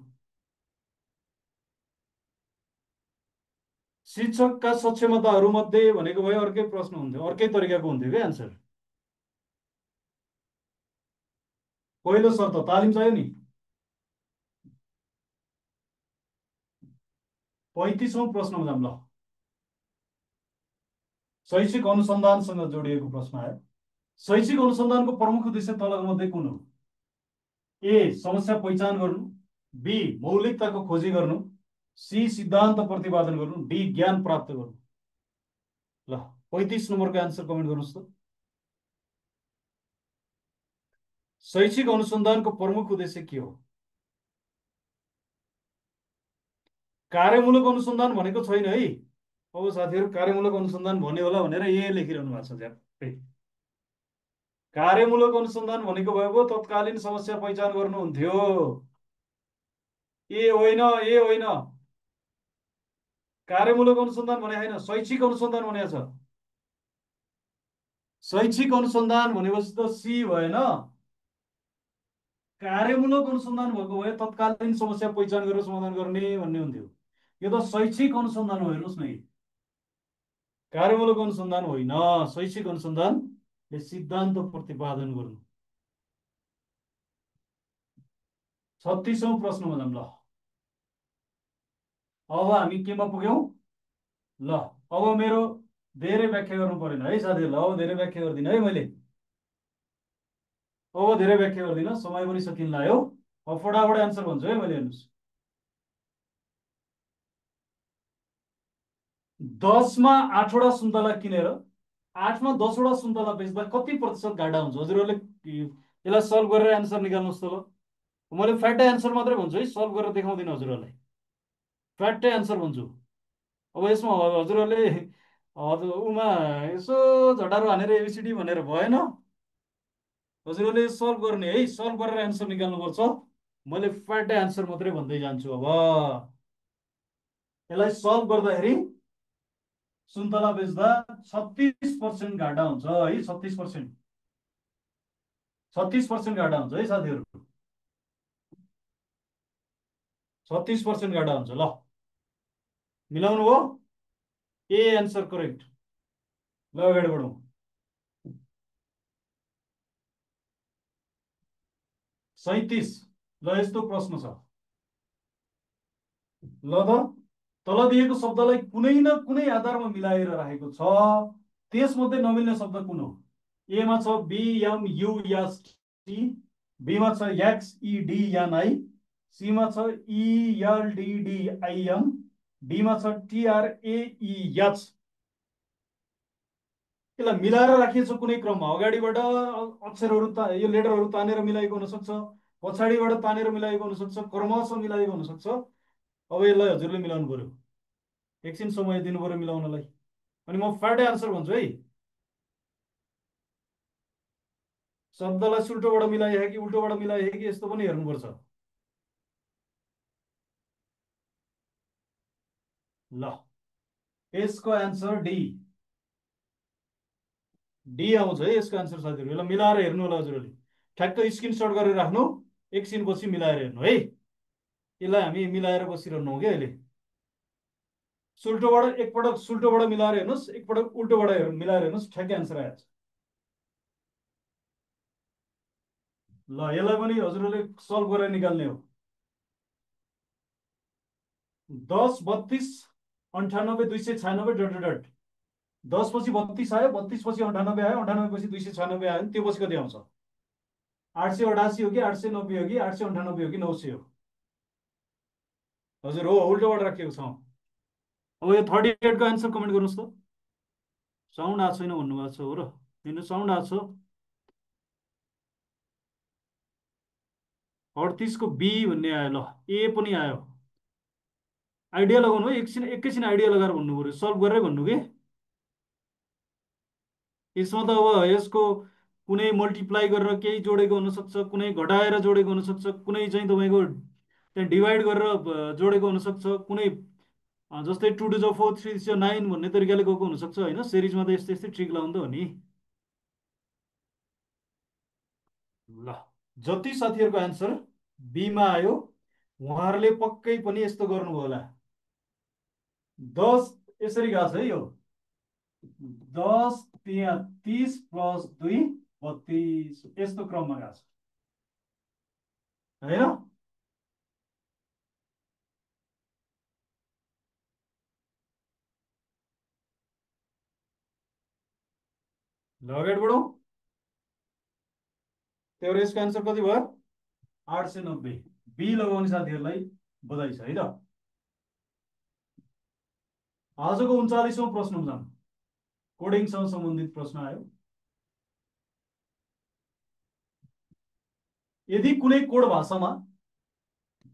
शिक्षकका सक्षमताहरू मध्ये भनेको भए अर्कै प्रश्न हुन्थ्यो, अर्कै तरिकाको हुन्थ्यो क्या एन्सर। पहिलो शर्त तालिम चाहियो नि। 35औँ प्रश्नमा जाऊँ ल। शैक्षिक अनुसन्धानसँग जोडिएको प्रश्न आयो। शैक्षिक अनुसन्धानको प्रमुख उद्देश्य तलका मध्ये कुन हो? ए समस्या पहिचान गर्नु, बी मौलिकताको खोजी गर्नु, सी सिद्धान्त प्रतिपादन गर्नु, डी ज्ञान प्राप्त गर्नु। ल 35 नम्बरको एन्सर कमेन्ट गर्नुहोस् त। शैक्षिक अनुसन्धानको प्रमुख उद्देश्य के हो? कार्यमूलक अनुसन्धान भनेको छैन है। अब साथीहरू कार्यमूलक अनुसन्धान भन्यो होला भनेर ए लेखिरहनु भएको छ झ्याप्पै। कार्यमूलक अनुसन्धान भनेको भएको तत्कालीन समस्या पहिचान गर्नु हुन्थ्यो। ए होइन, ए होइन, कार्यमूलक अनुसन्धान भने होइन, शैक्षिक अनुसन्धान भनेको छ। शैक्षिक अनुसन्धान भनेपछि त सी भएन। कार्यमूलक अनुसन्धान भएको भए तत्कालीन समस्या पहिचान गरेर समाधान गर्ने भन्ने हुन्थ्यो। यो त शैक्षिक अनुसन्धान हो, हेर्नुहोस् न। कार्यमूलक अनुसन्धान होइन, शैक्षिक अनुसन्धानले सिद्धान्त प्रतिपादन गर्नु। 36औँ प्रश्नमा जाऊँ ल। अब हामी केमा पुग्यौँ? ल अब मेरो धेरै व्याख्या गर्नु परेन है साथीहरूलाई, अब धेरै व्याख्या गर्दिनँ है मैले, अब धेरै व्याख्या गर्दिनँ, समय पनि सकिन लाग्यो। अब फटाफट एन्सर भन्छु है मैले, हेर्नुहोस्। 10मा 8वटा सुन्तला किनेर 8मा 10वटा सुन्तला बेच्दा कति प्रतिशत घाटा हुन्छ? हजुरहरूले यसलाई सल्भ गरेर एन्सर निकाल्नुहोस् त ल। मैले फ्याट्टै एन्सर मात्रै भन्छु है, सल्भ गरेर देखाउँदिनँ हजुरहरूलाई, फ्याट्टै एन्सर भन्छु। अब यसमा हजुरहरूले हजुर उमा यसो झटारो हानेर एबिसिडी भनेर भएन। हजुरहरूले सल्भ गर्ने है, सल्भ गरेर एन्सर निकाल्नुपर्छ। मैले फ्याटै आन्सर मात्रै भन्दै जान्छु अब। यसलाई सल्भ गर्दाखेरि सुन्तला बेच्दा 36% घाटा हुन्छ है। 36% घाटा हुन्छ है साथीहरू। 36% घाटा हुन्छ। ल मिलाउनु हो। ए एन्सर करेक्ट। ल अगाडि बढौँ। 37। ल यस्तो प्रश्न छ। ल त तल दिएको शब्दलाई कुनै न कुनै आधारमा मिलाएर राखेको छ, त्यसमध्ये नमिल्ने शब्द कुन हो? एमा छ बिएमयु, बीमा छ एक्सइडी या नाइ, सीमा छ इएलडिडिआइएम, डीमा छ टिआरएइएच। यसलाई मिलाएर राखिएको छ कुनै क्रममा। अगाडिबाट अक्षरहरू यो लेटरहरू तानेर मिलाएको हुनसक्छ, पछाडिबाट तानेर मिलाएको हुनसक्छ, क्रमशः मिलाएको हुनसक्छ। अब यसलाई हजुरले मिलाउनु पर्यो। एकछिन समय दिनु पर्यो मिलाउनलाई। अनि म फ्याटै आन्सर भन्छु है। शब्दलाई सुल्टोबाट मिलाए कि उल्टोबाट मिलाए कि यस्तो पनि हेर्नुपर्छ। ल यसको आन्सर डी। डी आउँछ है यसको आन्सर साथीहरू। यसलाई मिलाएर हेर्नु होला हजुरहरूले। ठ्याक्क स्क्रिनसट गरेर राख्नु, एकछिनपछि मिलाएर हेर्नु है। यसलाई हामी मिलाएर बसिरहनु हो कि अहिले। सुल्टोबाट एकपटक सुल्टोबाट मिलाएर हेर्नुहोस्, एकपटक उल्टोबाट मिलाएर हेर्नुहोस्, ठ्याक्कै आन्सर आएछ। ल यसलाई पनि हजुरहरूले सल्भ गरेर निकाल्ने हो। 10, 32, 98, 296 डट डट डट। 10 पछि 32 आयो, 32 पछि 98 आयो, 98 पछि 296 आयो, त्यो पछि कति आउँछ? 888 हो कि 890 हो कि 898 हो कि 900 हो? हजुर हो, उल्टोबाट राखिएको छ। अब यो 38 को आन्सर कमेन्ट गर्नुहोस् त। साउन्ड आएको छैन भन्नुभएको छ हो र? हेर्नु साउन्ड आएको छ। 38 को बी भन्ने आयो। ल ए पनि आयो। आइडिया लगाउनु है, एकैछिन आइडिया लगाएर भन्नु पऱ्यो, सल्भ गरेरै भन्नु कि। यसमा त अब यसको कुनै मल्टिप्लाई गरेर केही जोडेको हुनसक्छ, कुनै घटाएर जोडेको हुनसक्छ, कुनै चाहिँ तपाईँको त्यहाँ डिभाइड गरेर जोडेको हुनसक्छ, कुनै जस्तै 2 टू 4 3 9 भन्ने तरिकाले गएको हुनसक्छ होइन। सिरिजमा त यस्तै यस्तै ट्रिक लाउँदा हो नि। ल जति साथीहरूको आन्सर बीमा आयो उहाँहरूले पक्कै पनि यस्तो गर्नुभयो होला। 10 यसरी गएको छ है यो। 10 त्यहाँ 30 प्लस 2 32 यस्तो क्रममा गएको छ होइन। ल अगाडि बढौँ। त्यो यसको आन्सर कति भयो? 890। बी लगाउने साथीहरूलाई बधाई छ है त। आजको 39औं प्रश्नमा जाउँ। कोडिङसँग सम्बन्धित प्रश्न आयो। यदि कुनै कोड भाषामा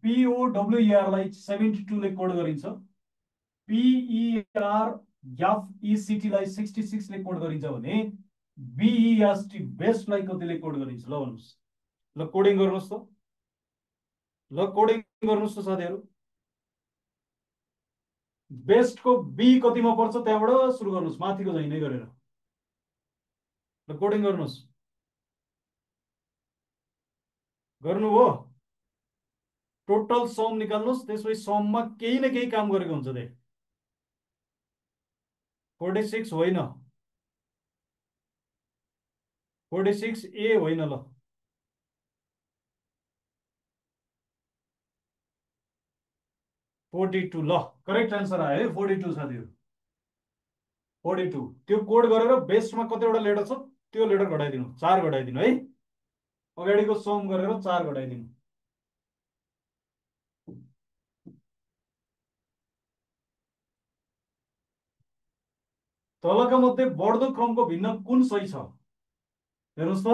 पिओडब्ल्युईआरलाई 72 ले कोड गरिन्छ, पिइआरएफइसिटीलाई 66 ले कोड गरिन्छ भने बिइएसटी बेस्टलाई कतिले कोड गरिन्छ? ल भन्नुहोस्। ल कोडिङ गर्नुहोस् त। ल कोडिङ गर्नुहोस् त साथीहरू। बेस्टको बी कतिमा पर्छ त्यहाँबाट सुरु गर्नुहोस्, माथिको चाहिँ नै गरेर। ल कोडिङ गर्नुहोस्। गर्नुभयो? टोटल सम निकाल्नुहोस्, त्यसपछि सममा केही न केही काम गरेको हुन्छ त्यहाँ। 46 होइन, 46 ए होइन। ल 42। ल करेक्ट आन्सर आयो है 42 साथीहरू। 42 त्यो कोड गरेर बेस्टमा कतिवटा लेटर छ त्यो लेटर घटाइदिनु, 4 घटाइदिनु है। अगाडिको सम गरेर 4 घटाइदिनु। तलका मध्ये बढ्दो क्रमको भिन्न कुन सही छ? हेर्नुहोस् त।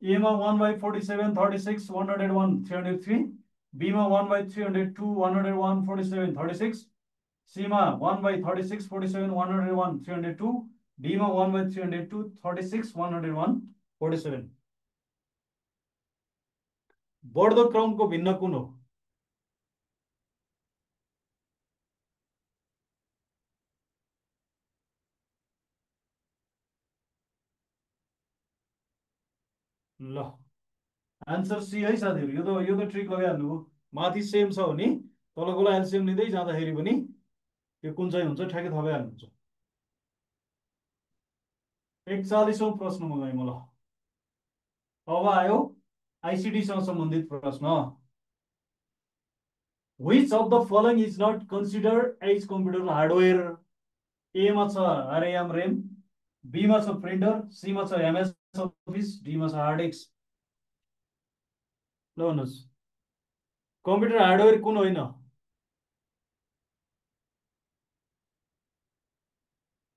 एमा 1/47 36 101 303, बीमा 1/302 101 47 36, सीमा 1/36 47 101 302, डीमा 1/302 36 101 47। बढ्दो क्रमको भिन्न कुन हो? ल, आन्सर सी है साथीहरू। यो त ट्रिक लगाइहाल्नु हो। माथि सेम छ भने तलकोलाई एलसिएम लिँदै जाँदाखेरि पनि यो कुन चाहिँ हुन्छ ठ्याक्कै थाहा पाइहाल्नुहुन्छ। 41औं प्रश्न मगाएँ म। ल, अब आयो आइसिटीसँग सम्बन्धित प्रश्न। Which of the following is not considered as computer hardware? A मा छ आरएम रेम, बी मा छ प्रिन्टर, सी मा छ एमएस अफिस, डी मा छ हार्ड डिस्क। ल भन्नुहोस्, कम्प्युटर हार्डवेयर कुन होइन?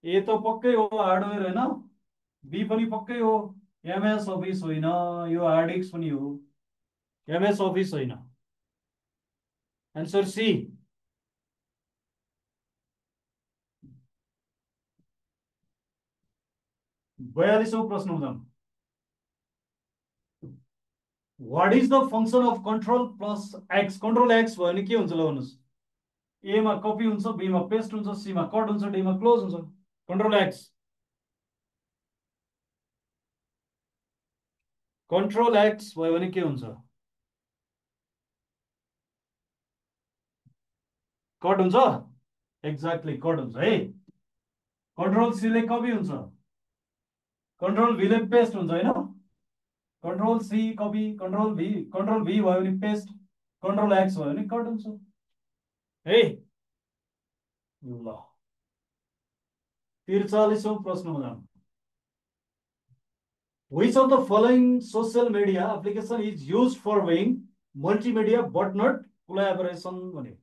ए त पक्कै हो हार्डवेयर होइन, बी पनि पक्कै हो, एमएस अफिस होइन, यो हार्ड डिस्क पनि हो, एमएस अफिस होइन। Answer C. 42औं प्रश्न जाउँ। What is the function of control plus X? Control X भयो भने के हुन्छ? ल भन्नुहोस्, एमा कपी हुन्छ, बीमा पेस्ट हुन्छ, सीमा कट हुन्छ, डीमा क्लोज हुन्छ। Control x. कन्ट्रोल एक्स भयो भने के हुन्छ? कट हुन्छ। एक्ज्याक्टली कट हुन्छ है। कन्ट्रोल सीले कपी हुन्छ, कन्ट्रोल भीले पेस्ट हुन्छ होइन। कन्ट्रोल सी कपी, कन्ट्रोल भी भयो भने पेस्ट, कन्ट्रोल एक्स भयो भने कट हुन्छ है। ल, 43औं प्रश्नमा जाउँ। Which of the following social media application is used for being multimedia but not collaboration भन्यो।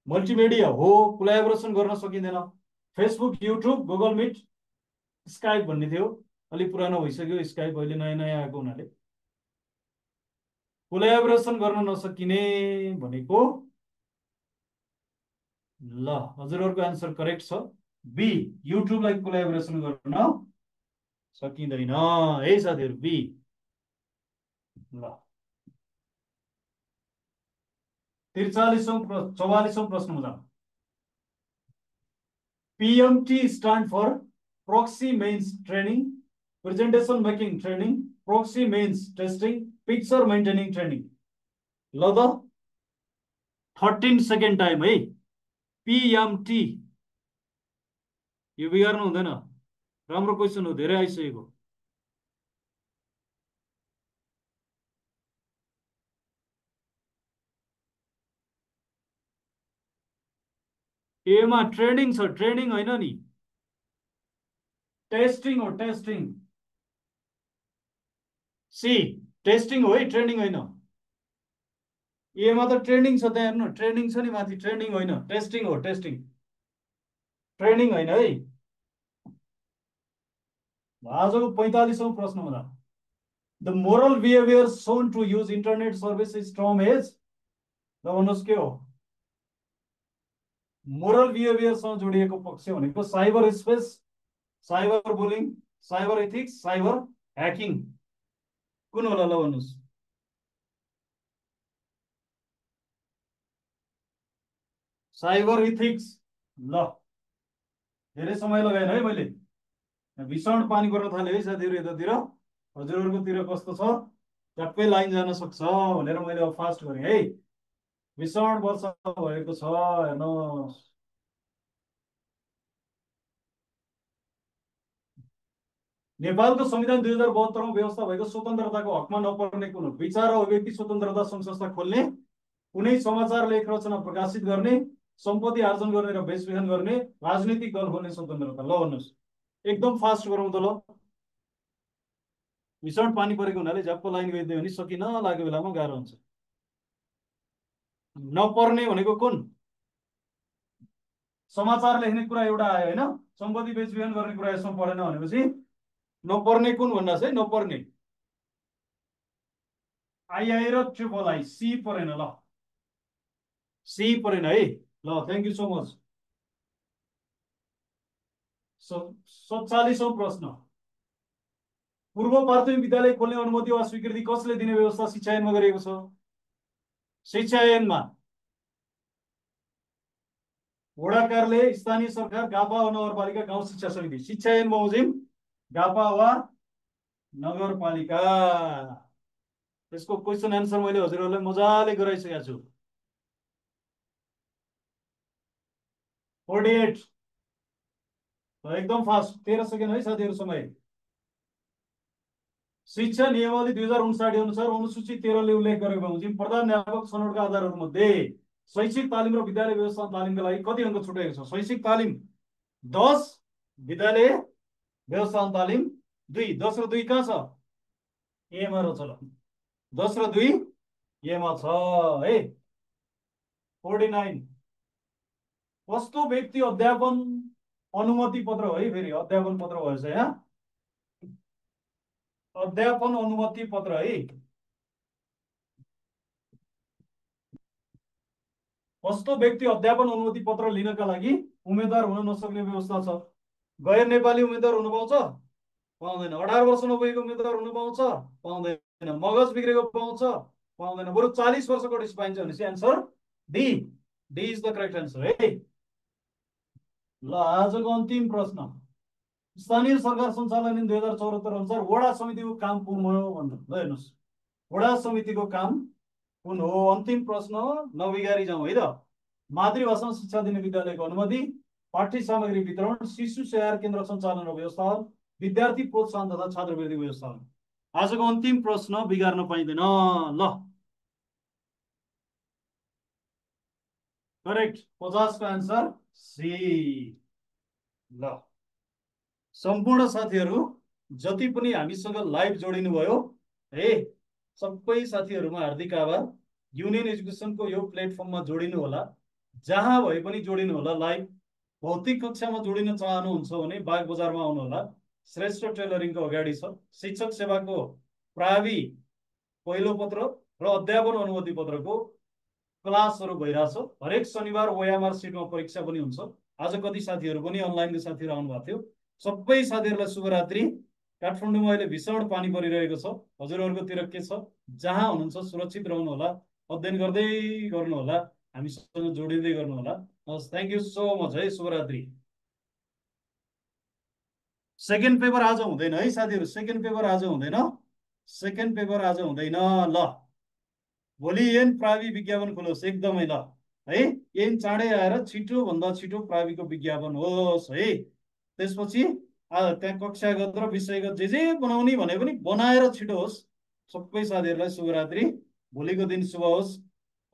मल्टिमिडिया हो, कोलाबोरेसन गर्न सकिँदैन। Facebook, YouTube, Google Meet, Skype भन्ने थियो, अलिक पुरानो भइसक्यो स्काइप, अहिले नयाँ नयाँ आएको हुनाले। कोलाबोरेसन गर्न नसकिने भनेको, ल हजुरहरूको आन्सर करेक्ट छ, बी युट्युबलाई कोलाबोरेसन गर्न सकिँदैन है साथीहरू, बी। ल, 44औं प्रश्नमा जाउँ। PMT stand for proxy means training, presentation making training, proxy means testing, picture maintaining training। ल त 13 सेकेन्ड टाइम है। PMT, यो बिगार्नु हुँदैन, राम्रो क्वेसन हो, धेरै आइसकेको। एमा ट्रेनिङ छ, ट्रेनिङ होइन नि, टेस्टिङ हो, टेस्टिङ। सी टेस्टिङ हो है, ट्रेनिङ होइन। एमा त ट्रेनिङ छ, त्यहाँ हेर्नु ट्रेनिङ छ नि माथि, ट्रेनिङ होइन, टेस्टिङ हो, टेस्टिङ, ट्रेनिङ होइन है। आजको 45औं प्रश्नमा जाउँ। The moral behaviour shown to use internet service is term as, ल भन्नुहोस् के हो? मोरल बिहेभियरसँग जोडिएको पक्ष भनेको cyber space, cyber bullying, cyber ethics, cyber hacking, कुन होला? ल भन्नुहोस्। Cyber ethics. ल, धेरै समय लगाएन है मैले, भीषण पानी पर्न थाल्यो है साथीहरू यतातिर। हजुरहरूकोतिर कस्तो छ? ट्याक्कै लाइन जान सक्छ भनेर मैले अब फास्ट गरेँ है। भीषण वर्षा भएको छ हेर्नुहोस्। नेपालको संविधान 2072मा व्यवस्था भएको स्वतन्त्रताको हकमा नपर्ने कुन हो? विचार र अभिव्यक्ति स्वतन्त्रता सङ्घ संस्था खोल्ने, कुनै समाचार लेख रचना प्रकाशित गर्ने, सम्पत्ति आर्जन गर्ने र बेचबिखन गर्ने, राजनीतिक दल खोल्ने स्वतन्त्रता। ल भन्नुहोस्, एकदम फास्ट गरौँ त। ल, भीषण पानी परेको हुनाले झ्याप्प लाइन गइदियो भने सकिन लागेको बेलामा गाह्रो हुन्छ। नपर्ने भनेको कुन? समाचार लेख्ने कुरा एउटा आयो होइन, सम्पत्ति बेचबिखन गर्ने कुरा यसमा परेन भनेपछि नपर्ने कुन भन्नुहोस् है, नपर्ने। आई र ट्रिपल आई, सी परेन। ल, सी परेन है। ल, थ्याङ्क यू सो मच। 47औं प्रश्न। पूर्व प्राथमिक विद्यालय खोल्ने अनुमति वा स्वीकृति कसले दिने व्यवस्था शिक्षा ऐनमा गरिएको छ? शिक्षा ऐनमा वडा कार्यालय, स्थानीय सरकार, गापा वा नगरपालिका, गाउँ शिक्षा समिति। शिक्षा ऐन बमोजिम गापा वा नगरपालिका। त्यसको क्वेसन एन्सर मैले हजुरहरूलाई मजाले गराइसकेको छु। 48 एकदम फास्ट, 13 सेकेन्ड है साथीहरू समय। शिक्षा नियमावली 2059 अनुसार अनुसूची 13 ले उल्लेख गरेको बमोजिम प्रधानाध्यापक छनौटका आधारहरूमध्ये शैक्षिक तालिम र विद्यालय व्यवस्थापन तालिमका लागि कति अङ्क छुट्याएको छ? शैक्षिक तालिम 10, विद्यालय व्यवस्थापन तालिम 2। 10 र 2 कहाँ छ? एमा र चल 10 र 2 एमा छ है। 49 कस्तो व्यक्ति अध्यापन अनुमति पत्र हो है, फेरि अध्यापन पत्र भएछ यहाँ, अध्यापन अनुमति पत्र है। कस्तो व्यक्ति अध्यापन अनुमति पत्र लिनका लागि उम्मेदवार हुन नसक्ने व्यवस्था छ? गैर नेपाली उम्मेदवार हुन पाउँछ? पाउँदैन। 18 वर्ष नपुगेको उम्मेदवार हुन पाउँछ? पाउँदैन। मगज बिग्रेको पाउँछ? पाउँदैन। बरु 40 वर्षको डिस पाइन्छ भनेपछि answer D. D is the correct answer है। ल आजको अन्तिम प्रश्न, स्थानीय सरकार सञ्चालन ऐन 2074 अनुसार वडा समितिको काम कुन हो भन्नु। ल हेर्नुहोस्, वडा समितिको काम कुन हो? अन्तिम प्रश्न, नबिगारी जाउँ है त। मातृभाषामा शिक्षा दिने विद्यालयको अनुमति, पाठ्य सामग्री वितरण, शिशु स्याहार केन्द्र सञ्चालन र व्यवस्थापन, विद्यार्थी प्रोत्साहन तथा छात्रवृत्ति व्यवस्थापन। आजको अन्तिम प्रश्न बिगार्न पाइँदैन। ल करेक्ट, 50 को एन्सर सी। ल सम्पूर्ण साथीहरू जति पनि हामीसँग लाइभ जोडिनु भयो है, सबै साथीहरूमा हार्दिक आभार। युनियन एजुकेसनको यो प्लेटफर्ममा जोडिनु होला, जहाँ भए पनि जोडिनु होला। लाइभ भौतिक कक्षामा जोडिन चाहनुहुन्छ भने बाग बजारमा आउनु होला, श्रेष्ठ टेलरिङको अगाडि छ। शिक्षक सेवाको प्रावि पहिलो पत्र र अध्यापन अनुमति पत्रको क्लासहरू भइरहेछ। हरेक शनिबार ओएमआर सिटमा परीक्षा पनि हुन्छ। आज कति साथीहरू पनि अनलाइनको साथीहरू आउनुभएको थियो। सबै साथीहरूलाई शुभरात्रि। काठमाडौँमा अहिले भीषण पानी परिरहेको छ। हजुरहरूकोतिर के छ? जहाँ हुनुहुन्छ सुरक्षित रहनु होला, अध्ययन गर्दै गर्नु होला, हामीसँग जोडिँदै गर्नु होला। हस्, थ्याङ्क यू सो मच है, शुभरात्रि। सेकेन्ड पेपर आज हुँदैन है साथीहरू, सेकेन्ड पेपर आज हुँदैन, सेकेन्ड पेपर आज हुँदैन। ल भोलि ऐन प्रावि विज्ञापन खुलोस् एकदमै ल है। ऐन चाँडै आएर छिटो भन्दा छिटो प्राविको विज्ञापन होस् है। त्यसपछि त्यहाँ कक्षागत र विषयगत जे बनाउने भने पनि बनाएर छिटो होस्। सबै साथीहरूलाई शुभरात्रि। भोलिको दिन शुभ होस्।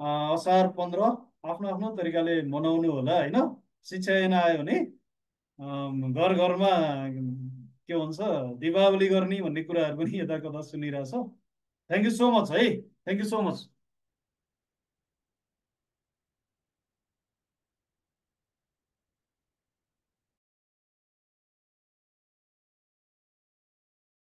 असार 15 आफ्नो आफ्नो तरिकाले मनाउनु होला होइन। शिक्षा ऐन आयो भने घर घरमा के भन्छ दीपावली गर्ने भन्ने कुराहरू पनि यता कता सुनिरहेछ। थ्याङ्क यू सो मच है, थ्याङ्क यू सो मच।